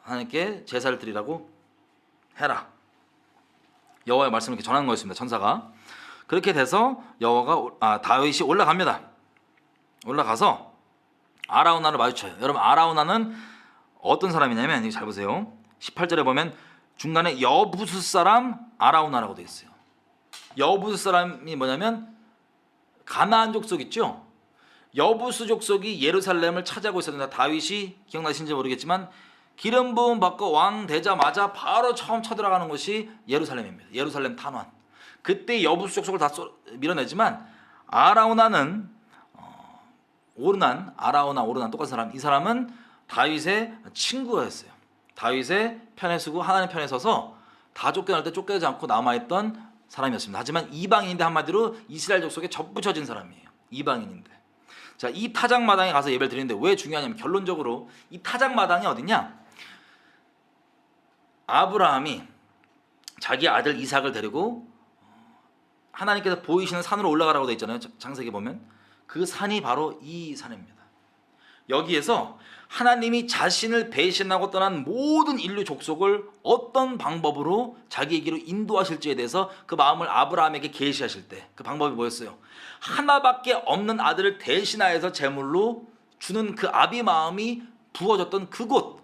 하나님께 제사를 드리라고 해라. 여호와의 말씀을 이렇게 전하는 거였습니다. 천사가. 그렇게 돼서 다윗이 올라갑니다. 올라가서 아라우나를 마주쳐요. 여러분 아라우나는 어떤 사람이냐면 이거 잘 보세요. 18절에 보면 중간에 여부스 사람 아라우나라고 되어 있어요. 여부스 사람이 뭐냐면 가나안 족속 있죠. 여부스 족속이 예루살렘을 차지하고 있었는데 다윗이 기억나시는지 모르겠지만 기름 부음 받고 왕 되자마자 바로 처음 쳐들어가는 곳이 예루살렘입니다. 예루살렘 탄환. 그때 여부스 족속을 다 밀어내지만 아라우나는 오르난 똑같은 사람. 이 사람은 다윗의 친구였어요. 다윗의 편에 서고 하나님 편에 서서 다 쫓겨날 때 쫓겨나지 않고 남아있던 사람이었습니다. 하지만 이방인인데 한마디로 이스라엘 족속에 접붙여진 사람이에요. 이방인인데. 자, 이 타작마당에 가서 예배를 드리는데 왜 중요하냐면 결론적으로 이 타작마당이 어디냐? 아브라함이 자기 아들 이삭을 데리고 하나님께서 보이시는 산으로 올라가라고 되어 있잖아요. 창세기 보면 그 산이 바로 이 산입니다. 여기에서 하나님이 자신을 배신하고 떠난 모든 인류 족속을 어떤 방법으로 자기에게로 인도하실지에 대해서 그 마음을 아브라함에게 계시하실 때 그 방법이 뭐였어요? 하나밖에 없는 아들을 대신하여서 제물로 주는 그 아비 마음이 부어졌던 그곳,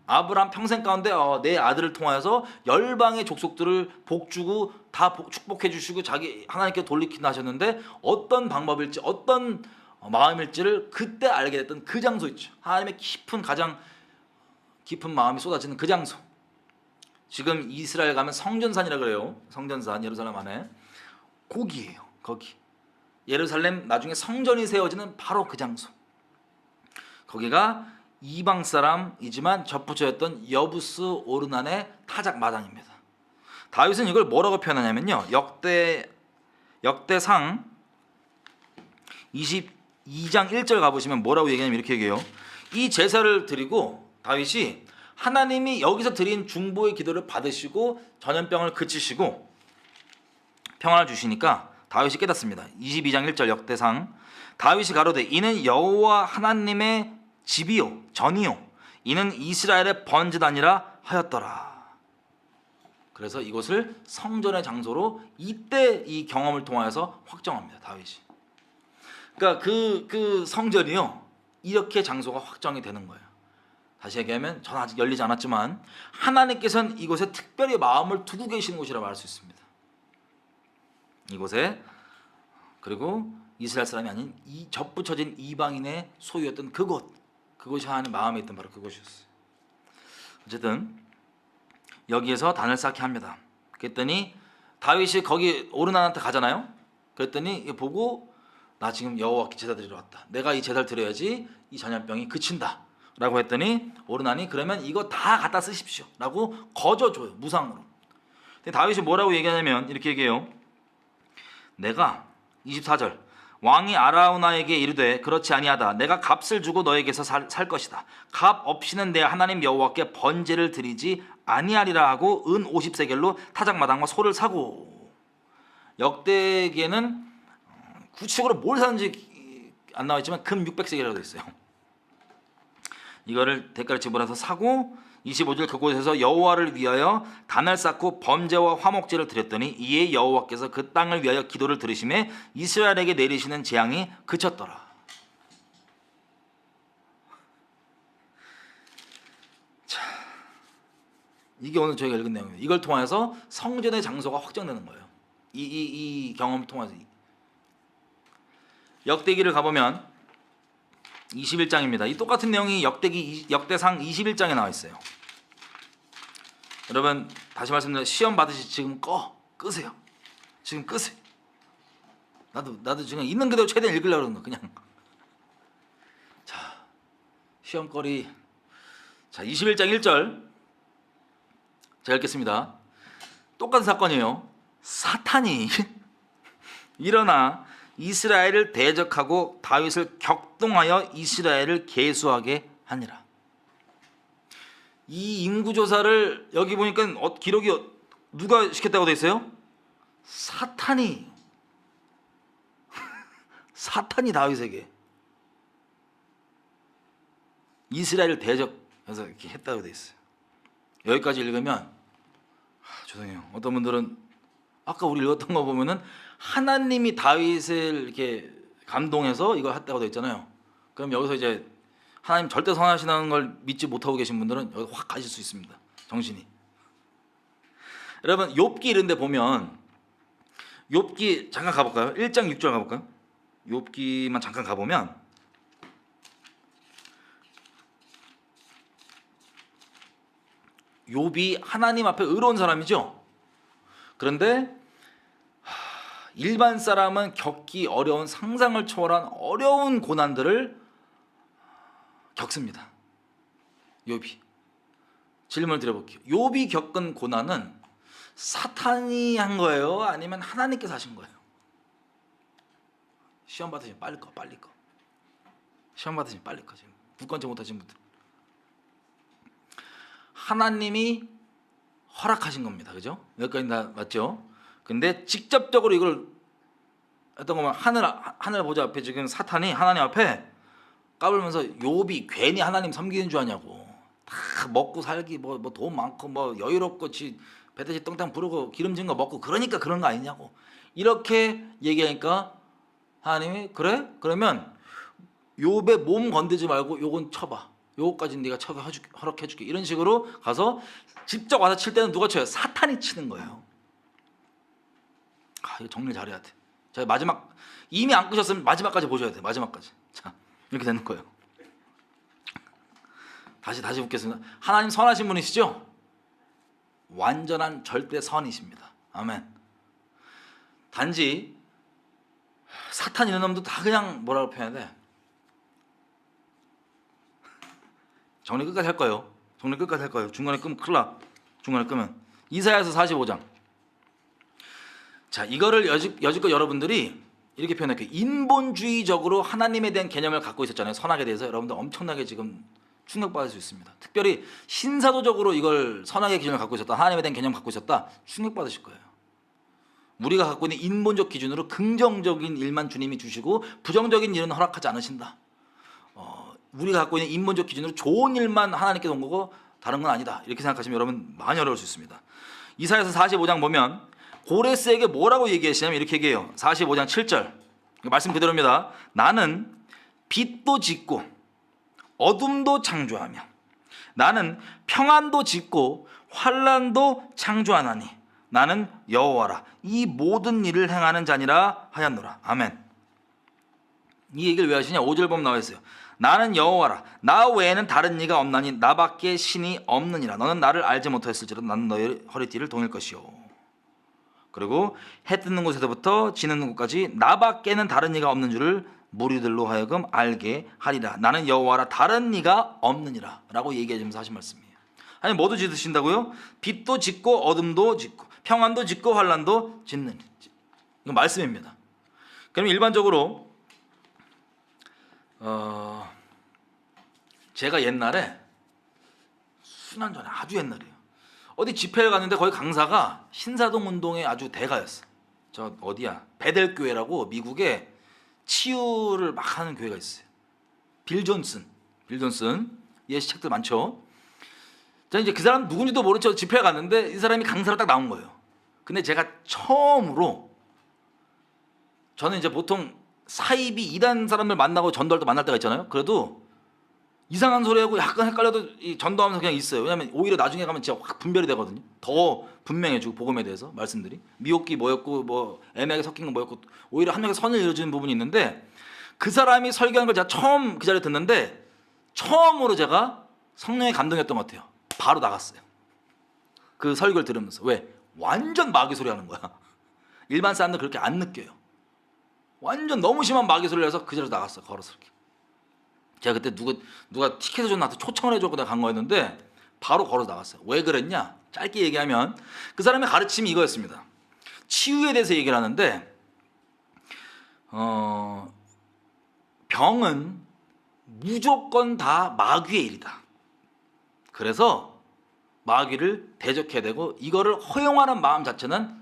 아브라함 평생 가운데 내 아들을 통하여서 열방의 족속들을 복주고 다 축복해 주시고 자기 하나님께 돌리킨다 하셨는데 어떤 방법일지 어떤 마음일지를 그때 알게 됐던 그 장소 있죠. 하나님의 가장 깊은 마음이 쏟아지는 그 장소. 지금 이스라엘 가면 성전산이라 그래요. 성전산, 예루살렘 안에 거기예요. 거기 예루살렘 나중에 성전이 세워지는 바로 그 장소. 거기가 이방 사람이지만 접붙여졌던 여부스 오르난의 타작 마당입니다. 다윗은 이걸 뭐라고 표현하냐면요. 역대상 22장 1절 가보시면 뭐라고 얘기하냐면 이렇게 얘기해요. 이 제사를 드리고 다윗이 하나님이 여기서 드린 중보의 기도를 받으시고 전염병을 그치시고 평안을 주시니까 다윗이 깨닫습니다. 22장 1절 역대상 다윗이 가로되 이는 여호와 하나님의 집이요 전이요 이는 이스라엘의 번제단이라 하였더라. 그래서 이곳을 성전의 장소로 이때 이 경험을 통하여서 확정합니다. 다윗이. 그러니까 그 성전이요 이렇게 장소가 확정이 되는 거예요. 다시 얘기하면 전 아직 열리지 않았지만 하나님께서는 이곳에 특별히 마음을 두고 계시는 곳이라고 말할 수 있습니다. 이곳에 그리고 이스라엘 사람이 아닌 이 접붙여진 이방인의 소유였던 그곳이 하나님 마음에 있던 바로 그곳이었어요. 어쨌든 여기에서 단을 쌓게 합니다. 그랬더니 다윗이 거기 오르난한테 가잖아요. 그랬더니 보고 나 지금 여호와께 제사 드리러 왔다. 내가 이 제사를 드려야지 이 전염병이 그친다 라고 했더니 오르난이 그러면 이거 다 갖다 쓰십시오 라고 거저줘요. 무상으로. 근데 다윗이 뭐라고 얘기하냐면 이렇게 얘기해요. 내가 24절 왕이 아라우나에게 이르되 그렇지 아니하다. 내가 값을 주고 너에게서 살 것이다. 값 없이는 내 하나님 여호와께 번제를 드리지 아니하리라 하고 은 50세겔로 타작마당과 소를 사고. 역대기에는 구체적으로 뭘 사는지 안 나와 있지만 금 600세겔이라고 되어 있어요. 이거를 대가를 지불해서 사고 25절 그곳에서 여호와를 위하여 단을 쌓고 번제와 화목제를 드렸더니 이에 여호와께서 그 땅을 위하여 기도를 들으심에 이스라엘에게 내리시는 재앙이 그쳤더라. 자, 이게 오늘 저희가 읽은 내용이에요. 이걸 통해서 성전의 장소가 확정되는 거예요. 이 경험을 통해서. 역대기를 가보면 21장입니다. 이 똑같은 내용이 역대상 21장에 나와 있어요. 여러분 다시 말씀드리면 시험 받으시 지금 끄세요. 지금 끄세요. 나도 지금 있는 그대로 최대한 읽으려고 그러는 거 그냥. 자, 시험거리. 자, 21장 1절 제가 읽겠습니다. 똑같은 사건이에요. 사탄이 일어나 이스라엘을 대적하고 다윗을 격동하여 이스라엘을 계수하게 하니라. 이 인구조사를 여기 보니까 기록이 누가 시켰다고 돼 있어요? 사탄이 다윗에게 이스라엘을 대적해서 이렇게 했다고 돼 있어요. 여기까지 읽으면 죄송해요. 어떤 분들은 아까 우리 읽었던 거 보면은 하나님이 다윗을 이렇게 감동해서 이걸 했다고 되어 있잖아요. 그럼 여기서 이제 하나님 절대 선하시다는 걸 믿지 못하고 계신 분들은 여기 확 가실 수 있습니다. 정신이. 여러분 욥기 이런 데 보면 욥기 잠깐 가볼까요? 1장 6절 가볼까요? 욥기만 잠깐 가보면 욥이 하나님 앞에 의로운 사람이죠. 그런데 일반 사람은 겪기 어려운 상상을 초월한 어려운 고난들을 겪습니다. 욥이. 질문을 드려볼게요. 욥이 겪은 고난은 사탄이 한 거예요? 아니면 하나님께서 하신 거예요? 시험 받으시면 빨리 꺼. 시험 받으시면 빨리 꺼. 지금 굳건치 못하신 분들. 하나님이 허락하신 겁니다. 그죠? 여기까지 다 맞죠? 근데 직접적으로 이걸 어떤 거면 하늘 보좌 앞에 지금 사탄이 하나님 앞에 까불면서 욥이 괜히 하나님 섬기는 줄 아냐고. 다 먹고 살기 뭐 돈 많고 뭐 여유롭고 배대지 똥땅 부르고 기름진 거 먹고 그러니까 그런 거 아니냐고. 이렇게 얘기하니까 하나님이 그래? 그러면 욥의 몸 건드지 말고 요건 쳐봐. 요거까지는 네가 쳐서 허락해줄게. 이런 식으로 가서 직접 와서 칠 때는 누가 쳐요? 사탄이 치는 거예요. 이거 정리 잘해야 돼. 자, 마지막 이미 안 끄셨으면 마지막까지 보셔야 돼. 마지막까지. 자, 이렇게 되는 거예요. 다시 묻겠습니다. 하나님 선하신 분이시죠? 완전한 절대 선이십니다. 아멘. 단지 사탄 이런 놈도 다 그냥 뭐라고 표현해야 돼? 정리 끝까지 할 거예요. 중간에 끄면 큰일 나. 중간에 끄면. 이사야서 45장. 자, 이거를 여지껏 여러분들이 이렇게 표현할게요. 인본주의적으로 하나님에 대한 개념을 갖고 있었잖아요. 선악에 대해서. 여러분들 엄청나게 지금 충격받을 수 있습니다. 특별히 신사도적으로 이걸 선악의 기준을 갖고 있었다. 하나님에 대한 개념을 갖고 있었다. 충격받으실 거예요. 우리가 갖고 있는 인본적 기준으로 긍정적인 일만 주님이 주시고 부정적인 일은 허락하지 않으신다. 우리가 갖고 있는 인본적 기준으로 좋은 일만 하나님께서 온 거고 다른 건 아니다. 이렇게 생각하시면 여러분 많이 어려울 수 있습니다. 이사야서 45장 보면 고레스에게 뭐라고 얘기하시냐면 이렇게 얘기해요. 45장 7절 말씀 그대로입니다. 나는 빛도 짓고 어둠도 창조하며 나는 평안도 짓고 환난도 창조하나니 나는 여호와라 이 모든 일을 행하는 자니라 하였노라. 아멘. 이 얘기를 왜 하시냐? 5절 보면 나와 있어요. 나는 여호와라 나 외에는 다른 이가 없나니 나밖에 신이 없느니라. 너는 나를 알지 못하였을지라도 나는 너의 허리띠를 동일 것이요. 그리고 해 뜨는 곳에서부터 지는 곳까지 나밖에는 다른 이가 없는 줄을 무리들로 하여금 알게 하리라. 나는 여호와라 다른 이가 없느니라 라고 얘기하면서 하신 말씀이에요. 아니 뭐도 짓으신다고요? 빛도 짓고 어둠도 짓고 평안도 짓고 환난도 짓는 이거 말씀입니다. 그럼 일반적으로 제가 옛날에 수년 전에 아주 옛날이에요. 어디 집회를 갔는데 거기 강사가 신사동 운동의 아주 대가였어. 저 어디야? 베델교회라고 미국에 치유를 막 하는 교회가 있어요. 빌 존슨 예시책들 많죠. 자 이제 그 사람 누군지도 모르죠. 집회에 갔는데 이 사람이 강사로 딱 나온 거예요. 근데 제가 처음으로 저는 이제 보통 사입이 이단 사람들 만나고 전도할 때 만날 때가 있잖아요. 그래도 이상한 소리하고 약간 헷갈려도 이 전도하면서 그냥 있어요. 왜냐면 오히려 나중에 가면 진짜 확 분별이 되거든요. 더 분명해지고 복음에 대해서 말씀들이 미혹기 뭐였고 뭐 애매하게 섞인 거 뭐였고 오히려 한 명의 선을 이루어지는 부분이 있는데 그 사람이 설교한 걸 제가 처음 그 자리에 듣는데 처음으로 제가 성령의 감동이었던 것 같아요. 바로 나갔어요. 그 설교를 들으면서. 왜? 완전 마귀 소리 하는 거야. 일반 사람들 그렇게 안 느껴요. 완전 너무 심한 마귀 소리를 해서 그 자리에서 나갔어요. 걸어서 이렇게. 제가 그때 누가 티켓을 좀 나한테 초청을 해줬고 내가 간 거였는데 바로 걸어서 나갔어요. 왜 그랬냐? 짧게 얘기하면 그 사람의 가르침이 이거였습니다. 치유에 대해서 얘기를 하는데 병은 무조건 다 마귀의 일이다. 그래서 마귀를 대적해야 되고 이거를 허용하는 마음 자체는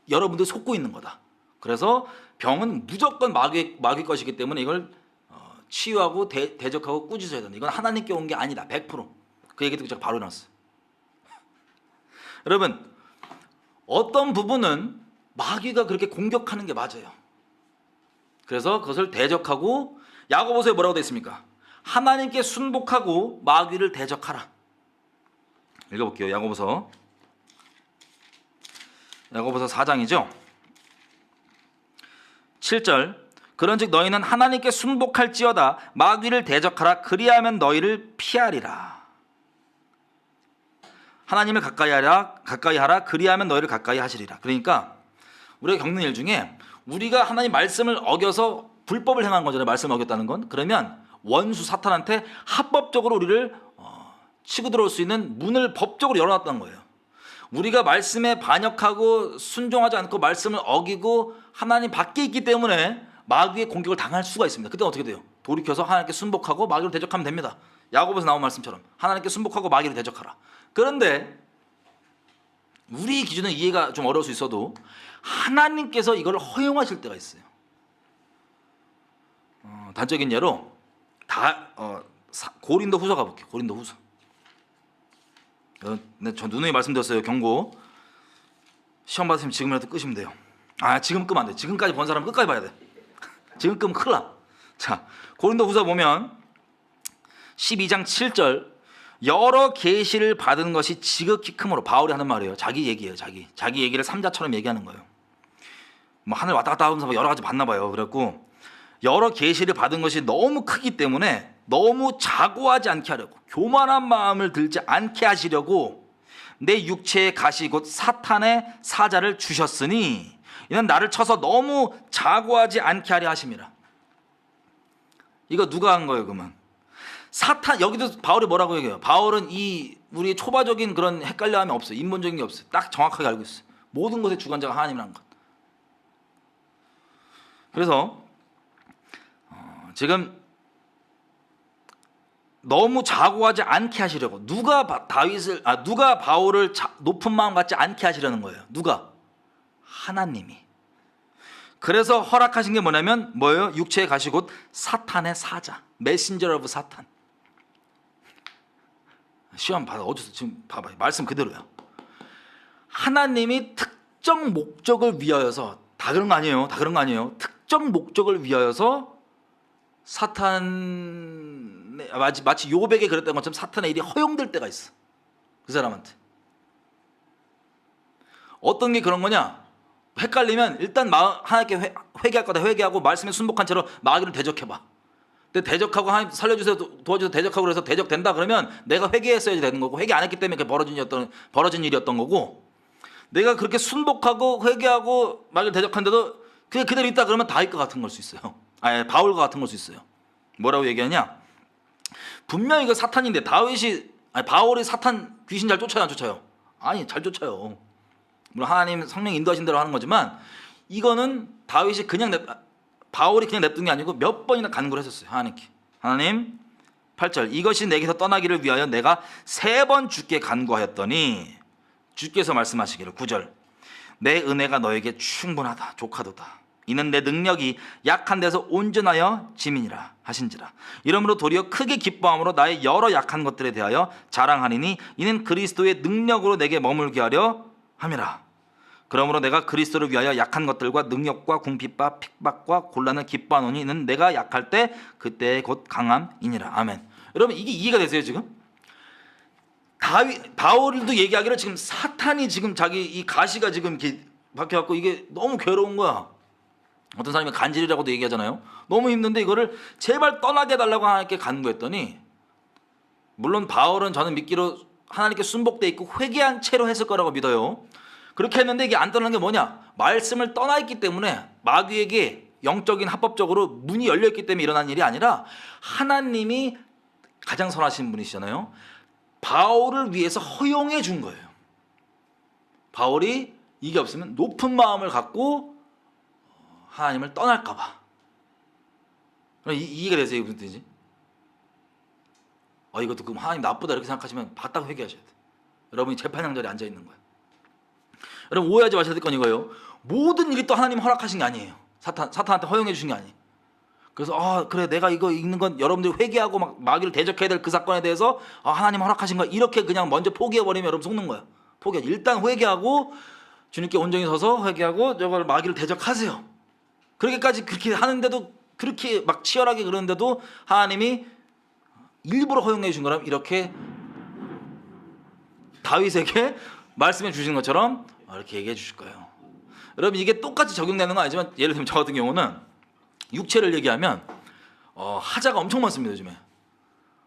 여러분들 속고 있는 거다. 그래서 병은 무조건 마귀 것이기 때문에 이걸 치유하고 대적하고 꾸짖어야 된다. 이건 하나님께 온 게 아니다. 100%. 그 얘기 듣고 제가 바로 일어났어요. 여러분 어떤 부분은 마귀가 그렇게 공격하는 게 맞아요. 그래서 그것을 대적하고 야고보서에 뭐라고 되어 있습니까? 하나님께 순복하고 마귀를 대적하라. 읽어볼게요. 야고보서 4장이죠. 7절. 그런즉 너희는 하나님께 순복할지어다 마귀를 대적하라. 그리하면 너희를 피하리라. 하나님을 가까이 하라. 그리하면 너희를 가까이 하시리라. 그러니까 우리가 겪는 일 중에 우리가 하나님 말씀을 어겨서 불법을 행한 거잖아요. 말씀을 어겼다는 건. 그러면 원수 사탄한테 합법적으로 우리를 치고 들어올 수 있는 문을 법적으로 열어놨다는 거예요. 우리가 말씀에 반역하고 순종하지 않고 말씀을 어기고 하나님 밖에 있기 때문에 마귀의 공격을 당할 수가 있습니다. 그때 어떻게 돼요? 돌이켜서 하나님께 순복하고 마귀를 대적하면 됩니다. 야고보에서 나온 말씀처럼 하나님께 순복하고 마귀를 대적하라. 그런데 우리 기준은 이해가 좀 어려울 수 있어도 하나님께서 이걸 허용하실 때가 있어요. 단적인 예로 고린도 후서 가볼게요. 고린도 후서. 저 누누이 말씀드렸어요. 경고. 시험 받으시면 지금이라도 끄시면 돼요. 지금 끄면 안 돼. 지금까지 본 사람은 끝까지 봐야 돼. 지금 끄면 큰일 나. 자, 고린도 후서 보면 12장 7절. 여러 계시를 받은 것이 지극히 크므로. 바울이 하는 말이에요. 자기 얘기예요. 자기 얘기를 삼자처럼 얘기하는 거예요. 뭐 하늘 왔다 갔다 하면서 여러 가지 봤나 봐요. 그래갖고 여러 계시를 받은 것이 너무 크기 때문에 너무 자고하지 않게 하려고, 교만한 마음을 들지 않게 하시려고 내 육체의 가시 곧 사탄의 사자를 주셨으니 이는 나를 쳐서 너무 자고하지 않게 하려 하심이라. 이거 누가 한 거예요? 그러면 사탄. 여기도 바울이 뭐라고 얘기해요? 바울은 이 우리 초반적인 그런 헷갈려함이 없어요. 인본적인 게 없어요. 딱 정확하게 알고 있어요. 모든 것의 주관자가 하나님이라는 것. 그래서 지금 너무 자고하지 않게 하시려고 누가 바울을 높은 마음 갖지 않게 하시려는 거예요. 누가? 하나님이. 그래서 허락하신 게 뭐냐면 뭐예요? 육체에 가시 곧 사탄의 사자, 메신저 오브 사탄. 시험 받아. 어디서 지금 봐봐요. 말씀 그대로야. 하나님이 특정 목적을 위하여서, 다 그런 거 아니에요. 다 그런 거 아니에요. 특정 목적을 위하여서 사탄, 마치 요백에 그랬던 것처럼 사탄의 일이 허용될 때가 있어. 그 사람한테. 어떤 게 그런 거냐? 헷갈리면 일단 하나님께 회개할 거다. 회개하고 말씀에 순복한 채로 마귀를 대적해봐. 근데 대적하고 하나님 살려주세요, 도와주세요, 대적하고 그래서 대적된다 그러면 내가 회개했어야지 되는 거고, 회개 안 했기 때문에 그게 벌어진 일이었던 거고, 내가 그렇게 순복하고 회개하고 마귀를 대적한데도 그게 그대로 있다 그러면 다윗과 같은 걸 수 있어요. 바울과 같은 걸 수 있어요. 뭐라고 얘기하냐? 분명히 이거 사탄인데 바울이 사탄 귀신 잘 쫓아요, 안 쫓아요? 아니, 잘 쫓아요. 물론 하나님 성령 인도하신 대로 하는 거지만 이거는 바울이 그냥 냅둔 게 아니고 몇 번이나 간구를 했었어요. 하나님께. 하나님, 8절. 이것이 내게서 떠나기를 위하여 내가 3번 주께 간구하였더니 주께서 말씀하시기를 9절. 내 은혜가 너에게 충분하다. 족하도다. 이는 내 능력이 약한 데서 온전하여 짐이니라 하신지라. 이러므로 도리어 크게 기뻐함으로 나의 여러 약한 것들에 대하여 자랑하리니 이는 그리스도의 능력으로 내게 머물게 하려 함이라. 그러므로 내가 그리스도를 위하여 약한 것들과 능력과 궁핍과 핍박과 곤란을 기뻐하노니 이는 내가 약할 때 그때 곧 강함이니라. 아멘. 여러분, 이게 이해가 되세요? 지금 바울도 얘기하기를 지금 사탄이 지금 자기 이 가시가 지금 이렇게 박혀갖고 이게 너무 괴로운 거야. 어떤 사람이 간질이라고도 얘기하잖아요. 너무 힘든데 이거를 제발 떠나게 해달라고 하나님께 간구했더니, 물론 바울은 저는 믿기로 하나님께 순복돼 있고 회개한 채로 했을 거라고 믿어요. 그렇게 했는데 이게 안 떠나는 게 뭐냐? 말씀을 떠나 있기 때문에 마귀에게 영적인 합법적으로 문이 열려있기 때문에 일어난 일이 아니라 하나님이 가장 선하신 분이시잖아요. 바울을 위해서 허용해 준 거예요. 바울이 이게 없으면 높은 마음을 갖고 하나님을 떠날까 봐. 이해가 되세요? 무슨 뜻인지? 이것도 그럼 하나님 나쁘다 이렇게 생각하시면 바짝 회개하셔야 돼. 여러분이 재판장 자리에 앉아 있는 거예요. 여러분, 오해하지 마셔야 될 건 이거예요. 모든 일이 또 하나님 허락하신 게 아니에요. 사탄한테 허용해 주신 게 아니에요. 그래서 그래, 내가 이거 읽는 건 여러분들이 회개하고 막 마귀를 대적해야 될 그 사건에 대해서 하나님 허락하신 거 이렇게 그냥 먼저 포기해버리면 여러분 속는 거야. 일단 회개하고 주님께 온전히 서서 회개하고 저걸 마귀를 대적하세요. 그렇게까지 그렇게 하는데도, 그렇게 막 치열하게 그러는데도 하나님이 일부러 허용해 주신 거라면 이렇게 다윗에게 말씀해 주신 것처럼 이렇게 얘기해 주실 거예요. 여러분 이게 똑같이 적용되는 건 아니지만 예를 들면 저 같은 경우는 육체를 얘기하면 하자가 엄청 많습니다. 요즘에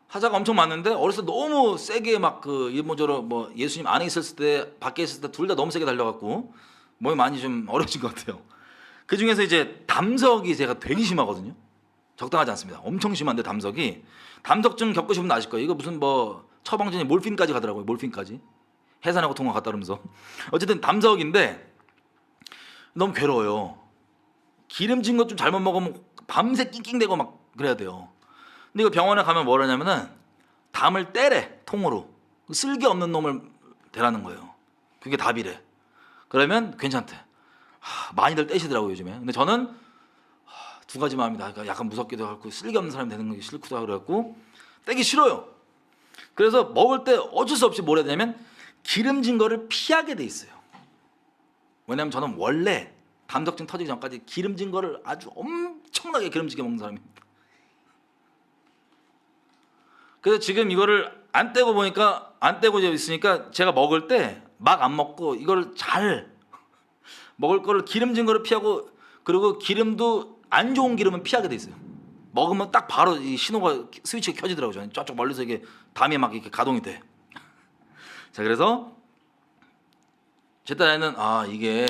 하자가 엄청 많은데 어렸을 때 너무 세게 막 그 이모저런 뭐 예수님 안에 있었을 때 밖에 있을 때 둘 다 너무 세게 달려갖고 몸이 많이 좀 어려진 것 같아요. 그 중에서 이제 담석이 제가 되게 심하거든요. 적당하지 않습니다. 엄청 심한데 담석증 겪으신 분 아실 거예요. 이거 무슨 뭐 처방전이 몰핀까지 가더라고요. 몰핀까지 해산하고 통화 갔다 그러면서 어쨌든 담석인데 너무 괴로워요. 기름진 것 좀 잘못 먹으면 밤새 낑낑대고 막 그래야 돼요. 근데 이거 병원에 가면 뭘 하냐면은 담을 떼래 통으로 쓸개 없는 놈을 대라는 거예요. 그게 답이래. 그러면 괜찮대. 많이들 떼시더라고요 요즘에. 근데 저는 두 가지 마음이다. 그러니까 약간 무섭기도 하고 쓸개 없는 사람이 되는 게 싫기도 하고 그래갖고 떼기 싫어요. 그래서 먹을 때 어쩔 수 없이 뭘 해야 되냐면 기름진 거를 피하게 돼 있어요. 왜냐면 저는 원래 담석증 터지기 전까지 기름진 거를 아주 엄청나게 기름지게 먹는 사람입니다. 그래서 지금 이거를 안 떼고 보니까 안 떼고 있으니까 제가 먹을 때 막 안 먹고 이걸 잘 먹을 거를 기름진 거를 피하고 그리고 기름도 안 좋은 기름은 피하게 돼 있어요. 먹으면 딱 바로 이 신호가 스위치가 켜지더라고요. 저는 저쪽 멀리서 이게 담이 막 이렇게 가동이 돼. 자 그래서 제 딴에는 이게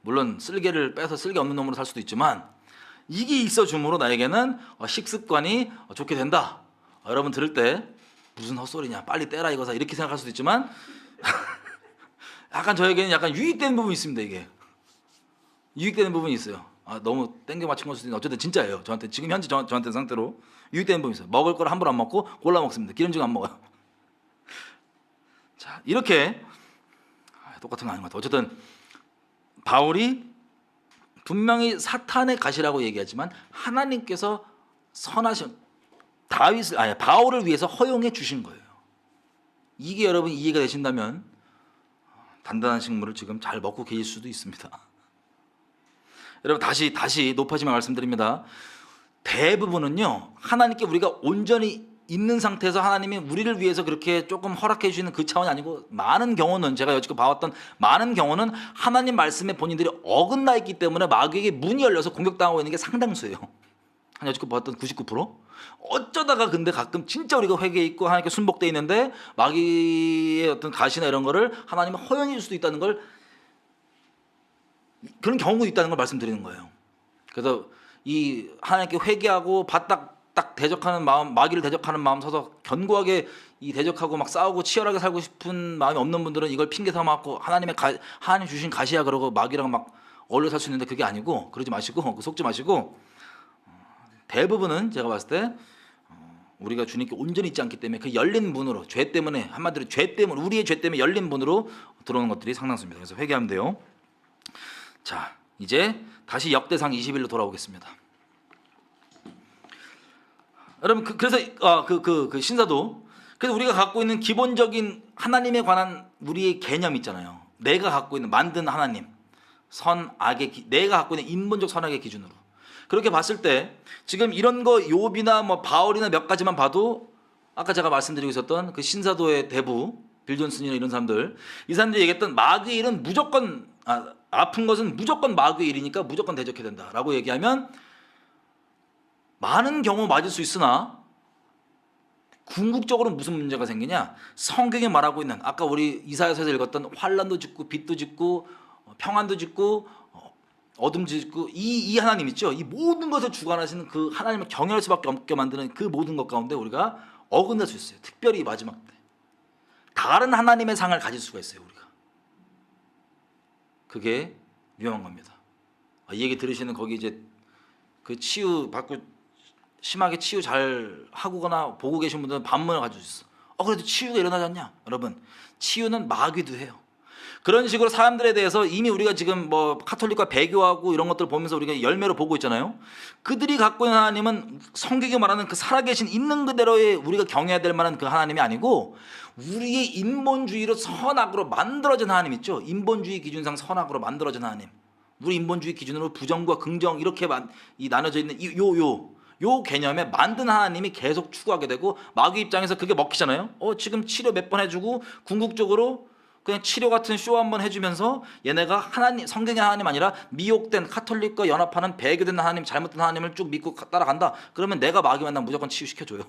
물론 쓸개를 빼서 쓸개 없는 놈으로 살 수도 있지만 이게 있어 줌으로 나에게는 식습관이 좋게 된다. 여러분 들을 때 무슨 헛소리냐 빨리 떼라 이거사 이렇게 생각할 수도 있지만 약간 저에게는 약간 유익되는 부분이 있습니다. 이게 유익되는 부분이 있어요. 너무 땡겨 맞춘 걸 수도 있는데 어쨌든 진짜예요. 저한테 지금 현재 저한테 상태로 유익되는 부분이 있어요. 먹을 걸 함부로 안 먹고 골라 먹습니다. 기름진 거 안 먹어요. 자 이렇게 똑같은 거 아닌 것 같아요. 어쨌든 바울이 분명히 사탄의 가시라고 얘기하지만 하나님께서 선하신 바울을 위해서 허용해 주신 거예요. 이게 여러분 이해가 되신다면 단단한 식물을 지금 잘 먹고 계실 수도 있습니다. 여러분 다시 높아지만 말씀드립니다. 대부분은요 하나님께 우리가 온전히 있는 상태에서 하나님이 우리를 위해서 그렇게 조금 허락해 주시는 그 차원이 아니고 많은 경우는 제가 여지껏 봐왔던 많은 경우는 하나님 말씀에 본인들이 어긋나 있기 때문에 마귀에게 문이 열려서 공격당하고 있는 게 상당수예요. 한 여지껏 봤던 99%? 어쩌다가 근데 가끔 진짜 우리가 회개에 있고 하나님께 순복돼 있는데 마귀의 어떤 가시나 이런 거를 하나님은 허용해 줄 수도 있다는 걸 그런 경우도 있다는 걸 말씀드리는 거예요. 그래서 이 하나님께 회개하고 바딱 대적하는 마음, 마귀를 대적하는 마음 서서 견고하게 이 대적하고 막 싸우고 치열하게 살고 싶은 마음이 없는 분들은 이걸 핑계 삼아갖고 하나님 주신 가시야 그러고 마귀랑 막 어울려 살 수 있는데 그게 아니고 그러지 마시고 속지 마시고 대부분은 제가 봤을 때 우리가 주님께 온전히 있지 않기 때문에 그 열린 문으로 죄 때문에 한마디로 죄 때문에 우리의 죄 때문에 열린 문으로 들어오는 것들이 상당수입니다. 그래서 회개하면 돼요. 자 이제 다시 역대상 21로 돌아오겠습니다. 여러분 그래서 그 신사도 그래서 우리가 갖고 있는 기본적인 하나님에 관한 우리의 개념 있잖아요. 내가 갖고 있는 만든 하나님 선악의 내가 갖고 있는 인본적 선악의 기준으로 그렇게 봤을 때 지금 이런 거 욥이나 뭐 바울이나 몇 가지만 봐도 아까 제가 말씀드리고 있었던 그 신사도의 대부 빌 존슨이나 이런 사람들 이 사람들이 얘기했던 마귀의 일은 무조건 아픈 것은 무조건 마귀의 일이니까 무조건 대적해야 된다라고 얘기하면 많은 경우 맞을 수 있으나 궁극적으로 무슨 문제가 생기냐 성경에 말하고 있는 아까 우리 이사야서에서 읽었던 환난도 짓고 빛도 짓고 평안도 짓고 어둠도 짓고 이 하나님 있죠. 이 모든 것을 주관하시는 그 하나님을 경외할 수밖에 없게 만드는 그 모든 것 가운데 우리가 어긋날 수 있어요. 특별히 이 마지막 때 다른 하나님의 상을 가질 수가 있어요. 우리가 그게 위험한 겁니다. 이 얘기 들으시는 거기 이제 그 치유 받고 심하게 치유 잘 하고거나 보고 계신 분들은 반문을 가지고 있어. 그래도 치유가 일어나지 않냐? 여러분 치유는 마귀도 해요. 그런 식으로 사람들에 대해서 이미 우리가 지금 뭐 카톨릭과 배교하고 이런 것들 보면서 우리가 열매로 보고 있잖아요. 그들이 갖고 있는 하나님은 성경이 말하는 그 살아계신 있는 그대로의 우리가 경외해야 될 만한 그 하나님이 아니고 우리의 인본주의로 선악으로 만들어진 하나님 있죠. 인본주의 기준상 선악으로 만들어진 하나님. 우리 인본주의 기준으로 부정과 긍정 이렇게 나눠져 있는 요 요 개념에 만든 하나님이 계속 추구하게 되고, 마귀 입장에서 그게 먹히잖아요. 지금 치료 몇 번 해주고 궁극적으로 그냥 치료 같은 쇼 한번 해주면서 얘네가 하나님, 성경의 하나님 아니라 미혹된 카톨릭과 연합하는 배교된 하나님, 잘못된 하나님을 쭉 믿고 따라간다. 그러면 내가 마귀 만나면 무조건 치유시켜줘요.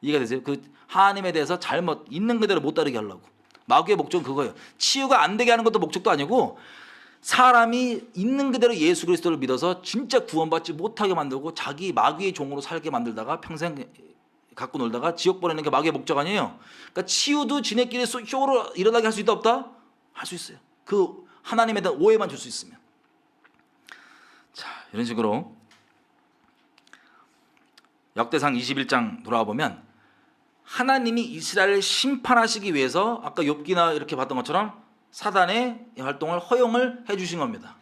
이해가 되세요? 그 하나님에 대해서 잘못 있는 그대로 못 따르게 하려고. 마귀의 목적은 그거예요. 치유가 안 되게 하는 것도 목적도 아니고, 사람이 있는 그대로 예수 그리스도를 믿어서 진짜 구원받지 못하게 만들고 자기 마귀의 종으로 살게 만들다가 평생 갖고 놀다가 지옥 보내는 게 마귀의 목적 아니에요. 그러니까 치유도 지네끼리 쇼로 일어나게 할 수 있다 없다? 할 수 있어요. 그 하나님에 대한 오해만 줄 수 있으면. 자, 이런 식으로 역대상 21장 돌아와 보면 하나님이 이스라엘을 심판하시기 위해서 아까 욥기나 이렇게 봤던 것처럼 사단의 활동을 허용을 해주신 겁니다.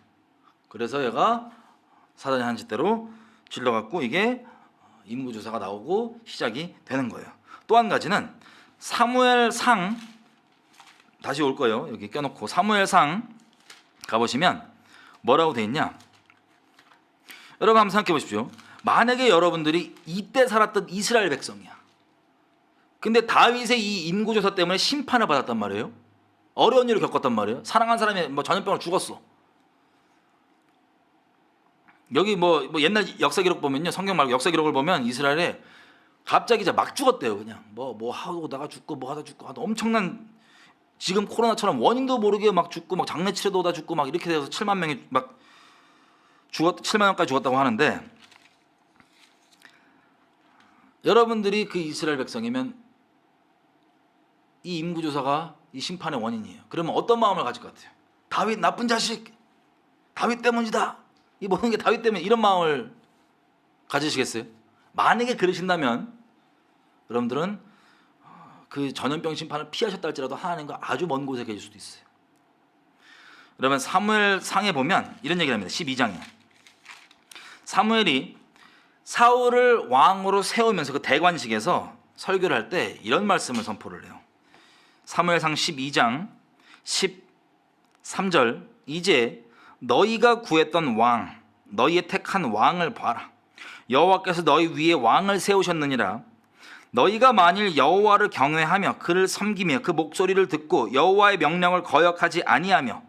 그래서 얘가 사단이 한 짓대로 질러갖고 이게 인구조사가 나오고 시작이 되는 거예요. 또 한 가지는 사무엘상, 다시 올 거예요. 여기 껴놓고 사무엘상 가보시면 뭐라고 돼 있냐. 여러분 한번 생각해 보십시오. 만약에 여러분들이 이때 살았던 이스라엘 백성이야. 근데 다윗의 이 인구조사 때문에 심판을 받았단 말이에요. 어려운 일을 겪었단 말이에요. 사랑한 사람이 전염병으로 죽었어. 여기 뭐 옛날 역사 기록 보면요, 성경 말고 역사 기록을 보면 이스라엘에 갑자기 막 죽었대요. 그냥 뭐 하다가 죽고 뭐 하다 죽고 엄청난, 지금 코로나처럼 원인도 모르게 막 죽고 막 장례치레도 오다 죽고 막 이렇게 돼서 7만 명이 막 7만 명까지 죽었다고 하는데, 여러분들이 그 이스라엘 백성이면 이 인구조사가 이 심판의 원인이에요. 그러면 어떤 마음을 가질 것 같아요? 다윗 나쁜 자식, 다윗 때문이다, 이 모든 게 다윗 때문에, 이런 마음을 가지시겠어요? 만약에 그러신다면 여러분들은 그 전염병 심판을 피하셨다 할지라도 하나님과 아주 먼 곳에 계실 수도 있어요. 여러분 사무엘상에 보면 이런 얘기를 합니다. 12장에 사무엘이 사울을 왕으로 세우면서 그 대관식에서 설교를 할 때 이런 말씀을 선포를 해요. 사무엘상 12장 13절, 이제 너희가 구했던 왕, 너희의 택한 왕을 봐라. 여호와께서 너희 위에 왕을 세우셨느니라. 너희가 만일 여호와를 경외하며 그를 섬기며 그 목소리를 듣고 여호와의 명령을 거역하지 아니하며,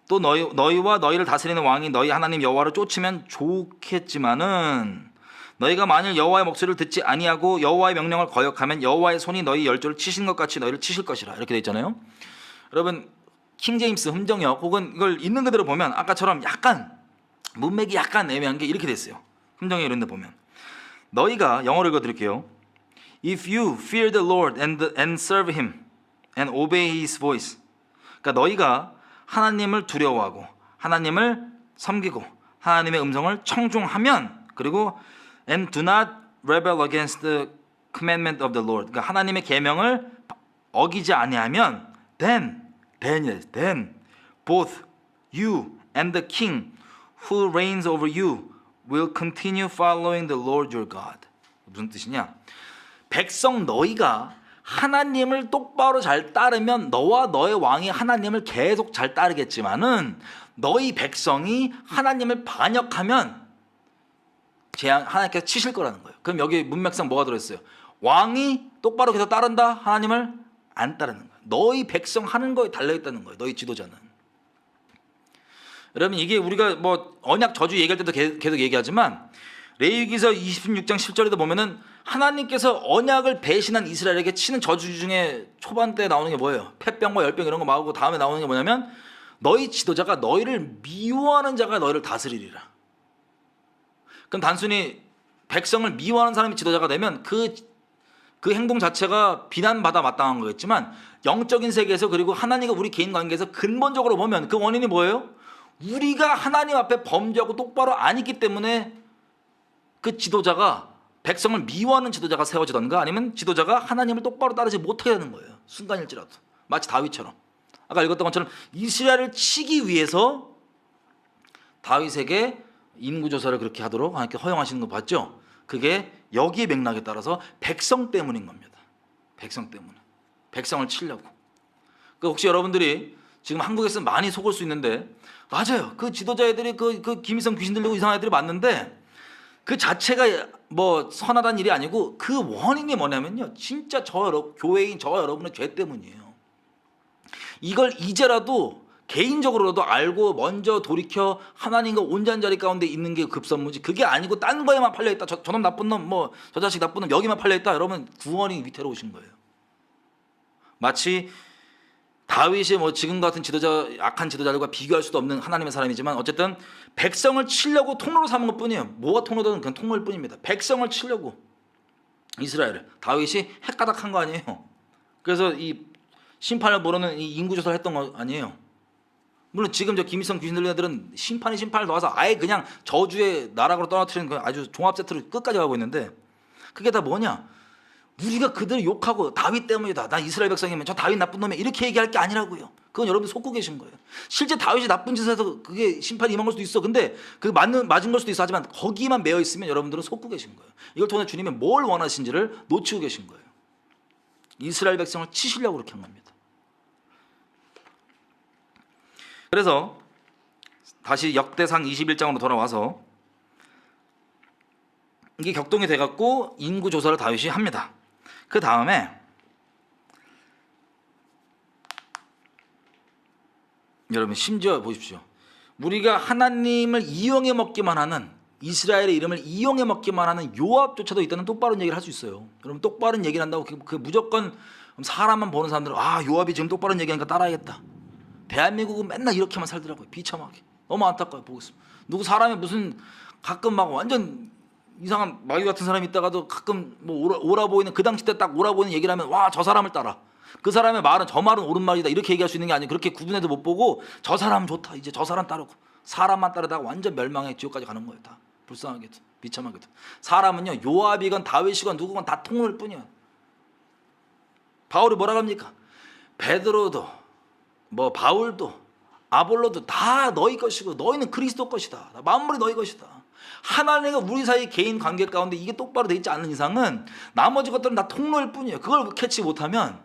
또 너희와 너희를 다스리는 왕이 너희 하나님 여호와를 쫓으면 좋겠지만은, 너희가 만일 여호와의 목소리를 듣지 아니하고 여호와의 명령을 거역하면 여호와의 손이 너희 열조를 치신 것 같이 너희를 치실 것이라. 이렇게 돼 있잖아요. 여러분 킹제임스 흠정역 혹은 이걸 있는 그대로 보면 아까처럼 약간 문맥이 약간 애매한 게 이렇게 됐어요. 흠정역 이런 데 보면, 너희가, 영어로 읽어드릴게요. If you fear the Lord and serve Him and obey His voice. 그러니까 너희가 하나님을 두려워하고 하나님을 섬기고 하나님의 음성을 청중하면, 그리고 and do not rebel against the commandment of the Lord. 그러니까 하나님의 계명을 어기지 아니하면 then both you and the king who reigns over you will continue following the Lord your God. 무슨 뜻이냐? 백성 너희가 하나님을 똑바로 잘 따르면 너와 너의 왕이 하나님을 계속 잘 따르겠지만은, 너희 백성이 하나님을 반역하면 하나님께서 치실 거라는 거예요. 그럼 여기 문맥상 뭐가 들어있어요? 왕이 똑바로 계속 따른다, 하나님을 안 따르는 거예요. 너희 백성 하는 거에 달려있다는 거예요. 너희 지도자는. 여러분 이게 우리가 뭐 언약 저주 얘기할 때도 계속 얘기하지만, 레위기서 26장 10절에도 보면은 하나님께서 언약을 배신한 이스라엘에게 치는 저주 중에 초반 때 나오는 게 뭐예요? 폐병과 열병 이런 거 막고 다음에 나오는 게 뭐냐면, 너희 지도자가 너희를 미워하는 자가 너희를 다스리리라. 그럼 단순히 백성을 미워하는 사람이 지도자가 되면 그 행동 자체가 비난받아 마땅한 거겠지만, 영적인 세계에서 그리고 하나님과 우리 개인 관계에서 근본적으로 보면 그 원인이 뭐예요? 우리가 하나님 앞에 범죄하고 똑바로 안 있기 때문에 그 지도자가, 백성을 미워하는 지도자가 세워지던가, 아니면 지도자가 하나님을 똑바로 따르지 못하게 되는 거예요. 순간일지라도. 마치 다윗처럼, 아까 읽었던 것처럼 이스라엘을 치기 위해서 다윗에게 인구조사를 그렇게 하도록 하나님께 허용하시는 거 봤죠? 그게 여기의 맥락에 따라서 백성 때문인 겁니다. 백성 때문에. 백성을 치려고. 그 혹시 여러분들이 지금 한국에서는 많이 속을 수 있는데 맞아요. 그 지도자 애들이 그 김일성 귀신 들리고 이상한 애들이 맞는데 그 자체가 뭐 선하다는 일이 아니고 그 원인이 뭐냐면요. 진짜 교회인 저와 여러분의 죄 때문이에요. 이걸 이제라도 개인적으로도 알고 먼저 돌이켜 하나님과 온전자리 가운데 있는 게 급선무지, 그게 아니고 딴 거에만 팔려있다, 저놈 나쁜 놈, 뭐 저 자식 나쁜 놈 여기만 팔려있다, 여러분 구원이 위태로우신 거예요. 마치 다윗이 뭐 지금 같은 지도자, 악한 지도자들과 비교할 수도 없는 하나님의 사람이지만 어쨌든 백성을 치려고 통로로 삼은 것 뿐이에요. 뭐가 통로든 그냥 통로일 뿐입니다. 백성을 치려고 이스라엘을 다윗이 헷가닥한 거 아니에요. 그래서 이 심판을 모르는 이 인구조사를 했던 거 아니에요. 물론 지금 저 김일성 귀신 들리는 애들은 심판을 넣어서 아예 그냥 저주의 나락으로 떨어뜨리는 그 아주 종합 세트로 끝까지 가고 있는데, 그게 다 뭐냐, 우리가 그들을 욕하고 다윗 때문이다, 나 이스라엘 백성이면 저 다윗 나쁜 놈이야 이렇게 얘기할 게 아니라고요. 그건 여러분들 속고 계신 거예요. 실제 다윗이 나쁜 짓을 해서 그게 심판이 임한 걸 수도 있어. 근데 그 맞은 걸 수도 있어. 하지만 거기만 매여 있으면 여러분들은 속고 계신 거예요. 이걸 통해 주님이 뭘 원하신지를 놓치고 계신 거예요. 이스라엘 백성을 치시려고 그렇게 한 겁니다. 그래서 다시 역대상 21장으로 돌아와서 이게 격동이 돼갖고 인구 조사를 다윗이 합니다. 그 다음에 여러분 심지어 보십시오. 우리가 하나님을 이용해 먹기만 하는, 이스라엘의 이름을 이용해 먹기만 하는 요압조차도 이때는 똑바른 얘기를 할 수 있어요. 여러분 똑바른 얘기를 한다고 그 무조건 사람만 보는 사람들은 아 요압이 지금 똑바른 얘기하니까 따라야겠다. 대한민국은 맨날 이렇게만 살더라고요. 비참하게. 너무 안타까워요. 보고 있으면. 누구 사람이 무슨 가끔 막 완전 이상한 마귀 같은 사람이 있다가도 가끔 뭐 오라 보이는, 그 당시 때 딱 오라 보이는 얘기를 하면 와 저 사람을 따라. 그 사람의 말은 저 말은 옳은 말이다 이렇게 얘기할 수 있는 게 아니고 그렇게 구분해도 못 보고 저 사람 좋다 이제 저 사람 따르고, 사람만 따르다가 완전 멸망의 지옥까지 가는 거예요. 다 불쌍하게도 비참하게도. 사람은요 요압이건 다윗이건 누구건 다 통로일 뿐이야. 바울이 뭐라 합니까? 베드로도 뭐 바울도 아볼로도 다 너희 것이고 너희는 그리스도 것이다. 만물이 너희 것이다. 하나님과 우리 사이 개인 관계 가운데 이게 똑바로 돼 있지 않는 이상은 나머지 것들은 다 통로일 뿐이에요. 그걸 캐치 못하면,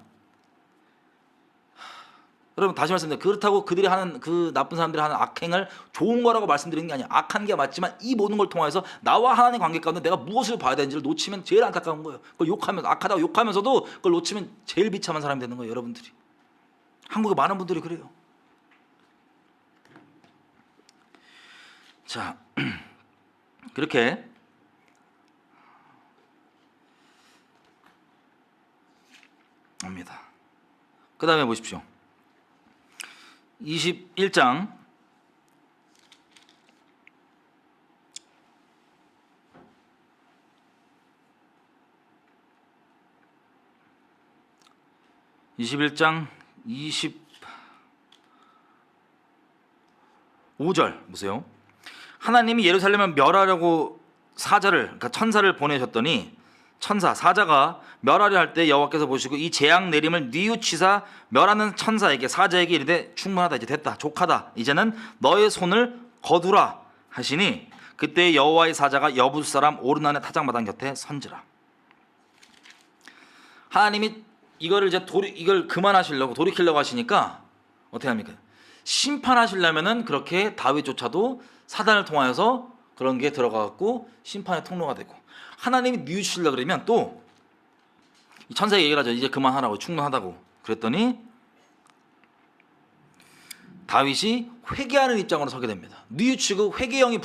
여러분 다시 말씀드립니다. 그렇다고 그들이 하는 그 나쁜 사람들이 하는 악행을 좋은 거라고 말씀드리는 게 아니에요. 악한 게 맞지만 이 모든 걸 통해서 나와 하나님 관계 가운데 내가 무엇을 봐야 되는지를 놓치면 제일 안타까운 거예요. 그걸 욕하면서, 악하다고 욕하면서도 그걸 놓치면 제일 비참한 사람이 되는 거예요. 여러분들이. 한국의 많은 분들이 그래요. 자, 그렇게 합니다. 그 다음에 보십시오. 21장 25절 보세요. 하나님이 예루살렘을 멸하려고 그러니까 천사를 보내셨더니 사자가 멸하려 할 때 여호와께서 보시고 이 재앙 내림을 뉘우치사 멸하는 천사에게, 사자에게 이르되 충분하다, 이제 됐다, 족하다, 이제는 너의 손을 거두라 하시니 그때 여호와의 사자가 여부스 사람 오르난의 타작마당 곁에 선지라. 하나님이 이거를 이걸 그만하시려고 돌이키려고 하시니까 어떻게 합니까? 심판하시려면은 그렇게 다윗조차도 사단을 통하여서 그런 게 들어가갖고 심판의 통로가 되고, 하나님이 뉘우치려고 그러면 또 천사에게 얘기를 하죠. 이제 그만하라고, 충분하다고 그랬더니 다윗이 회개하는 입장으로 서게 됩니다. 뉘우치고 회개의 영이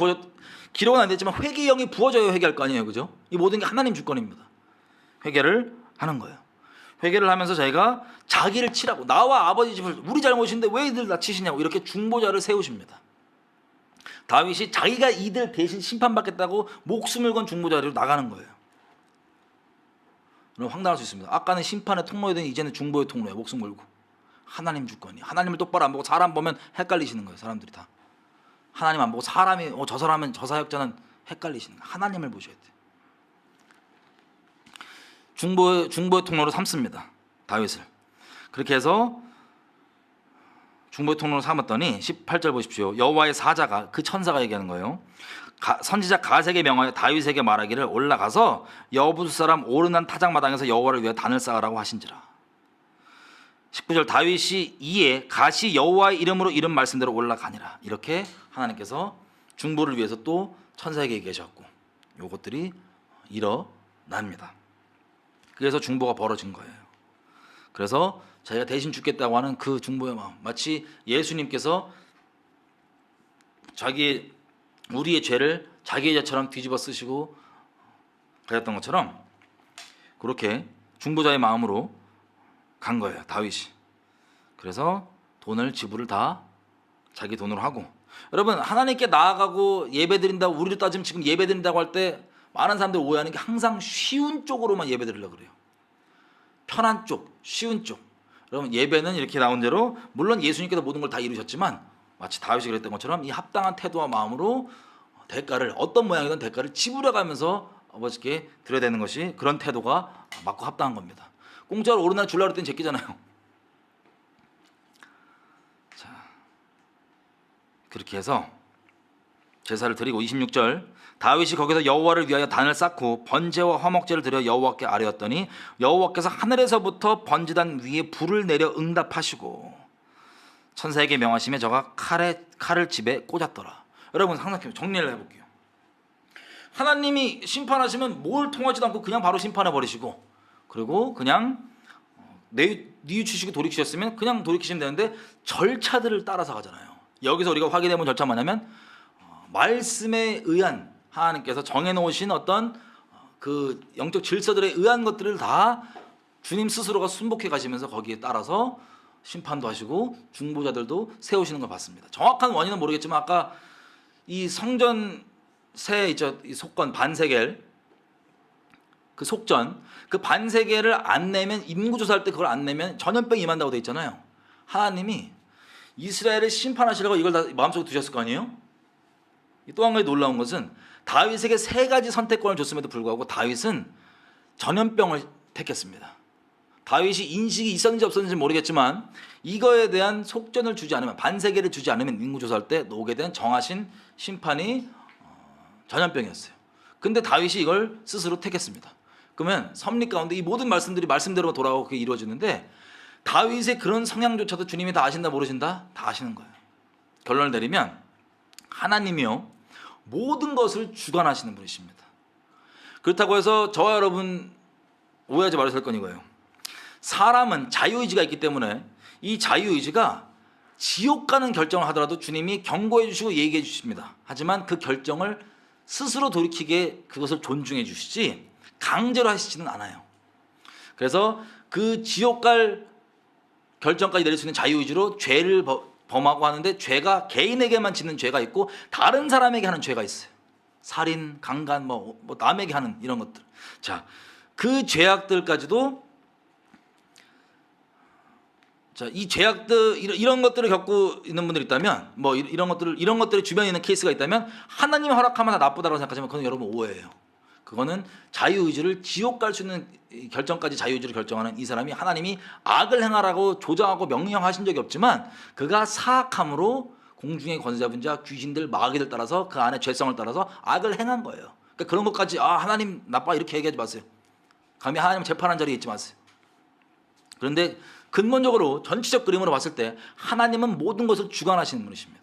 기록은 안 됐지만 회개의 영이 부어져야 회개할 거 아니에요, 그죠? 이 모든 게 하나님 주권입니다. 회개를 하는 거예요. 회개를 하면서 자기가 자기를 치라고, 나와 아버지 집을, 우리 잘못인데 왜 이들 나 치시냐고 이렇게 중보자를 세우십니다. 다윗이 자기가 이들 대신 심판받겠다고 목숨을 건 중보자로 나가는 거예요. 그럼 황당할 수 있습니다. 아까는 심판의 통로이더니 이제는 중보의 통로예요. 목숨 걸고. 하나님 주권이. 하나님을 똑바로 안 보고 사람 보면 헷갈리시는 거예요. 사람들이 다. 하나님 안 보고 사람이 저 사람은 저 사역자는 헷갈리시는 거예요. 하나님을 보셔야 돼요. 중보의 통로로 삼습니다. 다윗을. 그렇게 해서 중보의 통로로 삼았더니 18절 보십시오. 여호와의 사자가, 그 천사가 얘기하는 거예요. 선지자 가세에게 명하여 다윗에게 말하기를 올라가서 여부스 사람 오르난 타작마당에서 여호와를 위해 단을 쌓으라고 하신지라. 19절 다윗이 이에 갓이 여호와의 이름으로 이름 말씀대로 올라가니라. 이렇게 하나님께서 중보를 위해서 또 천사에게 계셨고 요것들이 일어납니다. 그래서 중보가 벌어진 거예요. 그래서 자기가 대신 죽겠다고 하는 그 중보의 마음, 마치 예수님께서 우리의 죄를 자기의 죄처럼 뒤집어 쓰시고 가셨던 것처럼 그렇게 중보자의 마음으로 간 거예요, 다윗이. 그래서 돈을 지불을 다 자기 돈으로 하고. 여러분, 하나님께 나아가고 예배드린다고, 우리로 따지면 지금 예배드린다고 할 때 많은 사람들이 오해하는 게 항상 쉬운 쪽으로만 예배드리려고 그래요. 편한 쪽, 쉬운 쪽. 여러분, 예배는 이렇게 나온 대로 물론 예수님께서 모든 걸 다 이루셨지만 마치 다윗이 그랬던 것처럼 이 합당한 태도와 마음으로 대가를, 어떤 모양이든 대가를 지불해가면서 아버지께 드려야 되는 것이, 그런 태도가 맞고 합당한 겁니다. 공짜로 오르날 주려고 했더니 제끼잖아요. 자, 그렇게 해서 제사를 드리고 26절 다윗이 거기서 여호와를 위하여 단을 쌓고 번제와 화목제를 드려 여호와께 아뢰었더니 여호와께서 하늘에서부터 번제단 위에 불을 내려 응답하시고 천사에게 명하시며 저가 칼을 집에 꽂았더라. 여러분, 상상해 정리를 해볼게요. 하나님이 심판하시면 뭘 통하지도 않고 그냥 바로 심판해 버리시고, 그리고 그냥 뉘우치시고 돌이키셨으면 그냥 돌이키시면 되는데 절차들을 따라서 가잖아요. 여기서 우리가 확인해본 절차가 뭐냐면 말씀에 의한, 하나님께서 정해놓으신 어떤 그 영적 질서들에 의한 것들을 다 주님 스스로가 순복해 가시면서 거기에 따라서 심판도 하시고 중보자들도 세우시는 걸 봤습니다. 정확한 원인은 모르겠지만 아까 이 성전 세 있죠, 이 속건 반세겔, 그 속전, 그 반세겔을 안 내면, 인구조사할 때 그걸 안 내면 전염병이 임한다고 돼 있잖아요. 하나님이 이스라엘을 심판하시려고 이걸 다 마음속에 두셨을 거 아니에요? 또 한 가지 놀라운 것은 다윗에게 3가지 선택권을 줬음에도 불구하고 다윗은 전염병을 택했습니다. 다윗이 인식이 있었는지 없었는지 모르겠지만 이거에 대한 속전을 주지 않으면, 반세겔을 주지 않으면 인구조사할 때 오게 된 정하신 심판이 전염병이었어요. 근데 다윗이 이걸 스스로 택했습니다. 그러면 섭리 가운데 이 모든 말씀들이 말씀대로 돌아오고 그게 이루어지는데 다윗의 그런 성향조차도 주님이 다 아신다 모르신다? 다 아시는 거예요. 결론을 내리면 하나님이요 모든 것을 주관하시는 분이십니다. 그렇다고 해서 저와 여러분 오해하지 말아야 할 건 이거예요. 사람은 자유의지가 있기 때문에 이 자유의지가 지옥 가는 결정을 하더라도 주님이 경고해 주시고 얘기해 주십니다. 하지만 그 결정을 스스로 돌이키게 그것을 존중해 주시지 강제로 하시지는 않아요. 그래서 그 지옥 갈 결정까지 내릴 수 있는 자유의지로 죄를 범하고 하는데, 죄가 개인에게만 짓는 죄가 있고 다른 사람에게 하는 죄가 있어요. 살인, 강간, 뭐 남에게 하는 이런 것들. 자, 그 죄악들까지도, 자, 이 죄악들, 이런 것들을 겪고 있는 분들이 있다면, 뭐 이런 것들이 주변에 있는 케이스가 있다면 하나님이 허락하면 다 나쁘다고 생각하지만 그건 여러분 오해예요. 그거는 자유의지를 지옥 갈 수 있는 결정까지 자유의지를 결정하는 이 사람이 하나님이 악을 행하라고 조장하고 명령하신 적이 없지만 그가 사악함으로 공중의 권세 잡은 자, 귀신들, 마귀들 따라서 그 안에 죄성을 따라서 악을 행한 거예요. 그러니까 그런 것까지 하나님 나빠 이렇게 얘기하지 마세요. 감히 하나님 재판한 자리에 있지 마세요. 그런데 근본적으로 전체적 그림으로 봤을 때 하나님은 모든 것을 주관하시는 분이십니다.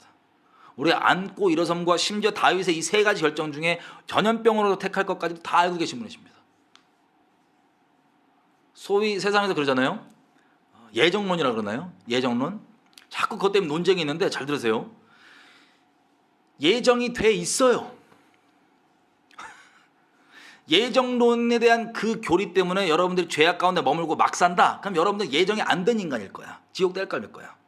우리 안고 일어섬과 심지어 다윗의 이 3가지 결정 중에 전염병으로 택할 것까지도 다 알고 계신 분이십니다. 소위 세상에서 그러잖아요. 예정론이라고 그러나요? 예정론. 자꾸 그것 때문에 논쟁이 있는데 잘 들으세요. 예정이 돼 있어요. 예정론에 대한 그 교리 때문에 여러분들이 죄악 가운데 머물고 막 산다. 그럼 여러분들 예정이 안 된 인간일 거야. 지옥 될 거야.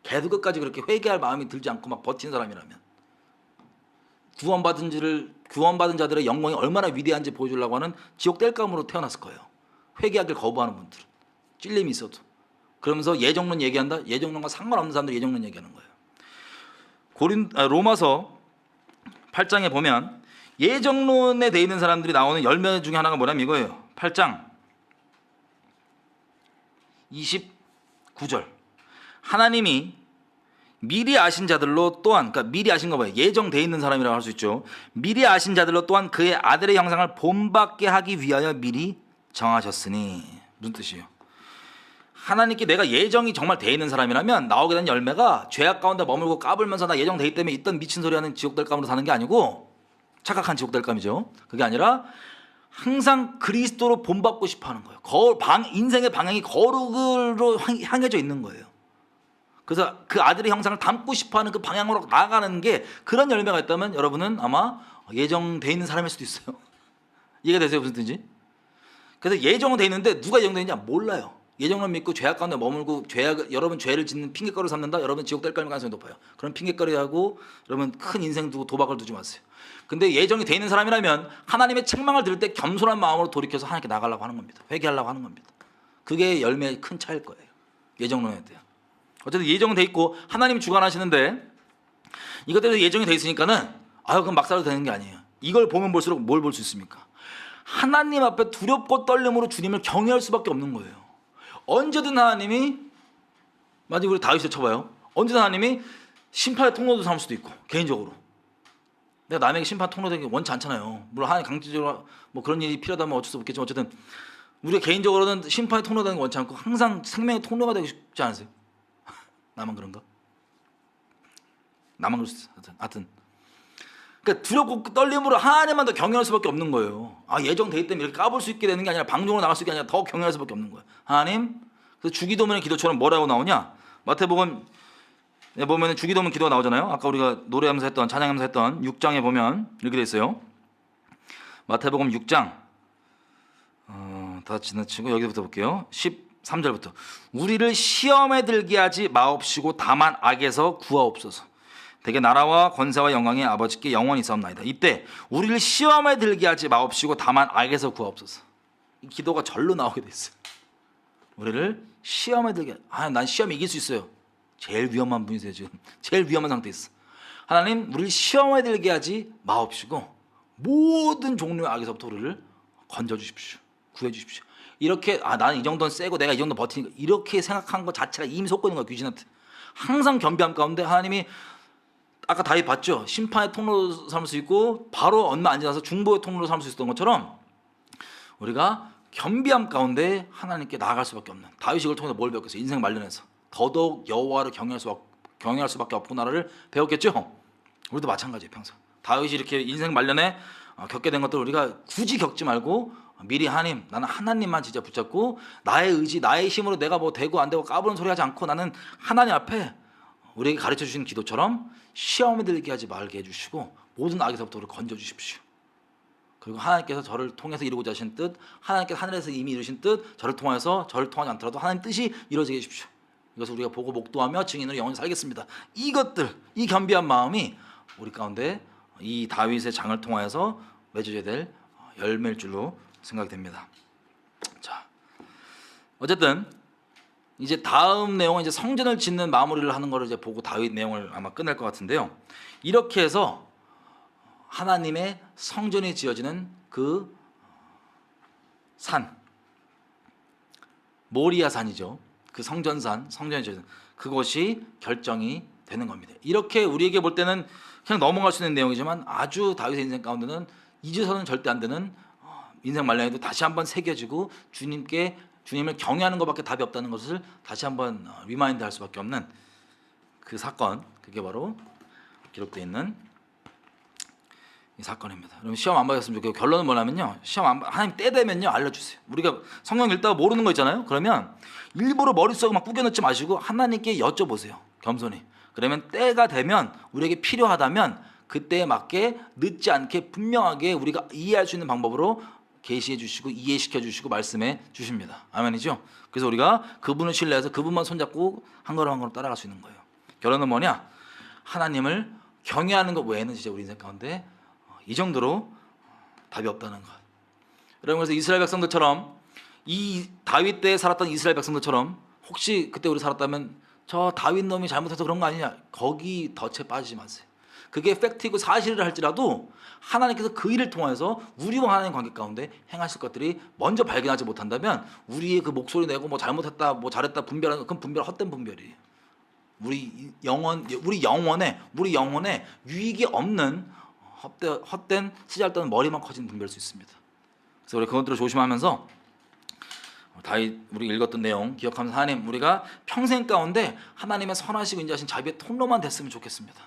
계속 끝까지 그렇게 회개할 마음이 들지 않고 막 버티는 사람이라면, 구원받은 자들의 영광이 얼마나 위대한지 보여주려고 하는 지옥 뗄감으로 태어났을 거예요. 회개하길 거부하는 분들은 찔림이 있어도. 그러면서 예정론 얘기한다? 예정론과 상관없는 사람들이 예정론 얘기하는 거예요. 로마서 8장에 보면 예정론에 돼 있는 사람들이 나오는 열매 중에 하나가 뭐냐면 이거예요. 8장 29절. 하나님이 미리 아신 자들로 또한, 그러니까 미리 아신 거 봐요. 예정돼 있는 사람이라고 할 수 있죠. 미리 아신 자들로 또한 그의 아들의 형상을 본받게 하기 위하여 미리 정하셨으니. 무슨 뜻이에요? 하나님께 내가 예정이 정말 돼 있는 사람이라면 나오게 된 열매가 죄악 가운데 머물고 까불면서 나 예정 돼 있기 때문에 있던 미친 소리 하는 지옥 될감으로 사는 게 아니고, 착각한 지옥 될감이죠. 그게 아니라 항상 그리스도로 본받고 싶어 하는 거예요. 인생의 방향이 거룩으로 향해져 있는 거예요. 그래서 그 아들의 형상을 담고 싶어 하는 그 방향으로 나아가는 게, 그런 열매가 있다면 여러분은 아마 예정돼 있는 사람일 수도 있어요. 이해가 되세요? 무슨 뜻인지? 그래서 예정은 돼 있는데 누가 예정돼 있냐 몰라요. 예정론 믿고 죄악 가운데 머물고 여러분 죄를 짓는 핑계거리를 삼는다? 여러분 지옥 될 가능성이 높아요. 그런 핑계거리하고 여러분 큰 인생 두고 도박을 두지 마세요. 근데 예정이 돼 있는 사람이라면 하나님의 책망을 들을 때 겸손한 마음으로 돌이켜서 하나님께 나가려고 하는 겁니다. 회개하려고 하는 겁니다. 그게 열매의 큰 차이일 거예요. 예정론에 대한. 어쨌든 예정은 돼 있고 하나님이 주관하시는데, 이것대로 예정이 돼 있으니까는 그럼 막 살아도 되는 게 아니에요. 이걸 보면 볼수록 뭘 볼 수 있습니까? 하나님 앞에 두렵고 떨림으로 주님을 경외할 수밖에 없는 거예요. 언제든 하나님이, 만약 우리 다윗을 쳐봐요. 언제든 하나님이 심판의 통로도 삼을 수도 있고, 개인적으로 내가 남에게 심판 통로되기 원치 않잖아요. 물론 하나님 강제적으로 뭐 그런 일이 필요하다면 어쩔 수 없겠지만, 어쨌든 우리가 개인적으로는 심판의 통로되는 거 원치 않고 항상 생명의 통로가 되고 싶지 않으세요? 나만 그런가? 나만 그럴 수 있어요. 하여튼 그러니까 두렵고 떨림으로 하나님만 더 경외할 수밖에 없는 거예요. 예정돼 있기 때문에 이렇게 까볼 수 있게 되는 게 아니라 방종으로 나갈 수 있게 아니라 더 경외할 수밖에 없는 거예요. 하나님. 그래서 주기도문의 기도처럼 뭐라고 나오냐? 마태복음 보면 주기도문 기도가 나오잖아요. 아까 우리가 노래하면서 했던, 찬양하면서 했던 6장에 보면 이렇게 돼 있어요. 마태복음 6장 다 지나치고 여기부터 볼게요. 13절부터 우리를 시험에 들게 하지 마옵시고 다만 악에서 구하옵소서. 대개 나라와 권세와 영광이 아버지께 영원히 있사옵나이다. 이때 우리를 시험에 들게 하지 마옵시고 다만 악에서 구하옵소서. 이 기도가 절로 나오게 돼 있어요. 우리를 시험에 들게, 난 시험 이길 수 있어요. 제일 위험한 분이세요. 지금 제일 위험한 상태에 있어. 하나님, 우리를 시험에 들게 하지 마옵시고 모든 종류의 악에서부터 우리를 건져주십시오. 구해주십시오. 이렇게 나는 이 정도는 세고 내가 이 정도 버티니까, 이렇게 생각한 것 자체가 이미 속고 있는 거야, 귀신한테. 항상 겸비함 가운데 하나님이, 아까 다윗 봤죠? 심판의 통로로 삼을 수 있고 바로 얼마 안 지나서 중보의 통로로 삼을 수 있었던 것처럼 우리가 겸비함 가운데 하나님께 나아갈 수밖에 없는, 다윗이 이걸 통해서 뭘 배웠겠어요? 인생 말년에서 더더욱 여호와를 경외할 수밖에 없구나를 배웠겠죠? 우리도 마찬가지예요. 평생 다윗이 이렇게 인생 말년에 겪게 된 것들을 우리가 굳이 겪지 말고 미리 하나님, 나는 하나님만 진짜 붙잡고 나의 의지, 나의 힘으로 내가 뭐 되고 안 되고 까부는 소리 하지 않고 나는 하나님 앞에 우리에게 가르쳐 주신 기도처럼 시험에 들게 하지 말게 해주시고 모든 악에서부터 우리를 건져주십시오. 그리고 하나님께서 저를 통해서 이루고자 하신 뜻, 하나님께서 하늘에서 이미 이루신 뜻, 저를 통해서, 저를 통하지 않더라도 하나님 뜻이 이루어지게 해주십시오. 이것을 우리가 보고 목도하며 증인으로 영원히 살겠습니다. 이것들, 이 겸비한 마음이 우리 가운데 이 다윗의 장을 통하여서 맺어져야 될 열매일 줄로 생각이 됩니다. 자, 어쨌든 이제 다음 내용은 이제 성전을 짓는 마무리를 하는 거를 이제 보고 다윗 내용을 아마 끝낼 것 같은데요. 이렇게 해서 하나님의 성전이 지어지는 그 산, 모리아 산이죠. 그 성전산, 성전이 지어지는 그곳이 결정이 되는 겁니다. 이렇게 우리에게 볼 때는 그냥 넘어갈 수 있는 내용이지만 아주 다윗의 인생 가운데는 잊어서는 절대 안 되는, 인생 말년에도 다시 한번 새겨지고 주님을 경외하는 것밖에 답이 없다는 것을 다시 한번 리마인드 할 수밖에 없는 그 사건, 그게 바로 기록되어 있는 이 사건입니다. 그럼 시험 안 받았으면 좋겠고, 결론은 뭐냐면요, 하나님 때 되면요 알려주세요. 우리가 성경 읽다가 모르는 거 있잖아요. 그러면 일부러 머릿속에 막 꾸겨넣지 마시고 하나님께 여쭤보세요. 겸손히. 그러면 때가 되면, 우리에게 필요하다면 그때에 맞게 늦지 않게 분명하게 우리가 이해할 수 있는 방법으로 계시해 주시고 이해시켜 주시고 말씀해 주십니다. 아멘이죠? 그래서 우리가 그분을 신뢰해서 그분만 손잡고 한 걸음 한 걸음 따라갈 수 있는 거예요. 결론은 뭐냐? 하나님을 경외하는 것 외에는 진짜 우리 인생 가운데 이 정도로 답이 없다는 것. 여러분, 그래서 이스라엘 백성들처럼, 이 다윗 때 살았던 이스라엘 백성들처럼 혹시 그때 우리 살았다면 저 다윗 놈이 잘못해서 그런 거 아니냐, 거기 덫에 빠지지 마세요. 그게 팩트이고 사실을 할지라도 하나님께서 그 일을 통해서 우리와 하나님 관계 가운데 행하실 것들이 먼저 발견하지 못한다면 우리의 그 목소리 내고 뭐 잘못했다 뭐 잘했다 분별하는, 그건 분별, 헛된 분별이에요. 우리 영혼에 유익이 없는 헛된 쓰잘데없는 머리만 커진 분별일 수 있습니다. 그래서 우리 그것들을 조심하면서 다윗 우리 읽었던 내용 기억하면서 하나님 우리가 평생 가운데 하나님의 선하시고 인자하신 자비의 통로만 됐으면 좋겠습니다.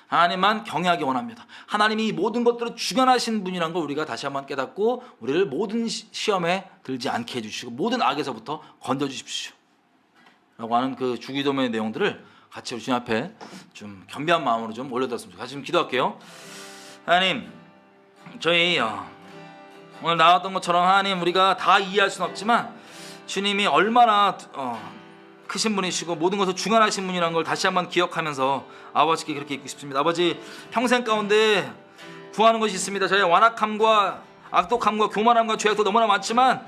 하나님만 경외하기 원합니다. 하나님이 이 모든 것들을 주관하신 분이라는 걸 우리가 다시 한번 깨닫고 우리를 모든 시험에 들지 않게 해주시고 모든 악에서부터 건져주십시오 라고 하는 그 주기도문의 내용들을 같이 우리 주님 앞에 좀 겸비한 마음으로 좀 올려드렸습니다. 같이 좀 기도할게요. 하나님 저희 오늘 나왔던 것처럼 하나님 우리가 다 이해할 수는 없지만 주님이 얼마나 크신 분이시고 모든 것을 주관하신 분이라는 걸 다시 한번 기억하면서 아버지께 그렇게 있고 싶습니다. 아버지 평생 가운데 구하는 것이 있습니다. 저희의 완악함과 악독함과 교만함과 죄악도 너무나 많지만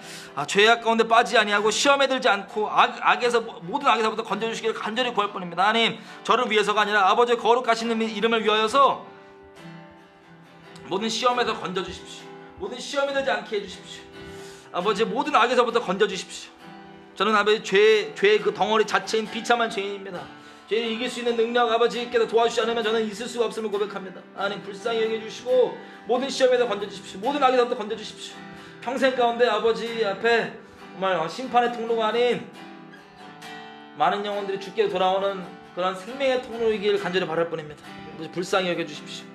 죄악 가운데 빠지지 아니하고 시험에 들지 않고 악에서 모든 악에서부터 건져주시기를 간절히 구할 뿐입니다. 하나님 저를 위해서가 아니라 아버지의 거룩하신 이름을 위하여서 모든 시험에서 건져주십시오. 모든 시험에 들지 않게 해주십시오. 아버지 모든 악에서부터 건져주십시오. 저는 아버지 죄의 그 덩어리 자체인 비참한 죄인입니다. 죄를 이길 수 있는 능력 아버지께서 도와주시지 않으면 저는 있을 수가 없음을 고백합니다. 하나님 불쌍히 여겨주시고 모든 시험에서 건져주십시오. 모든 악에서부터 건져주십시오. 평생 가운데 아버지 앞에 정말 심판의 통로가 아닌 많은 영혼들이 주께 돌아오는 그런 생명의 통로이길 간절히 바랄 뿐입니다. 불쌍히 여겨주십시오.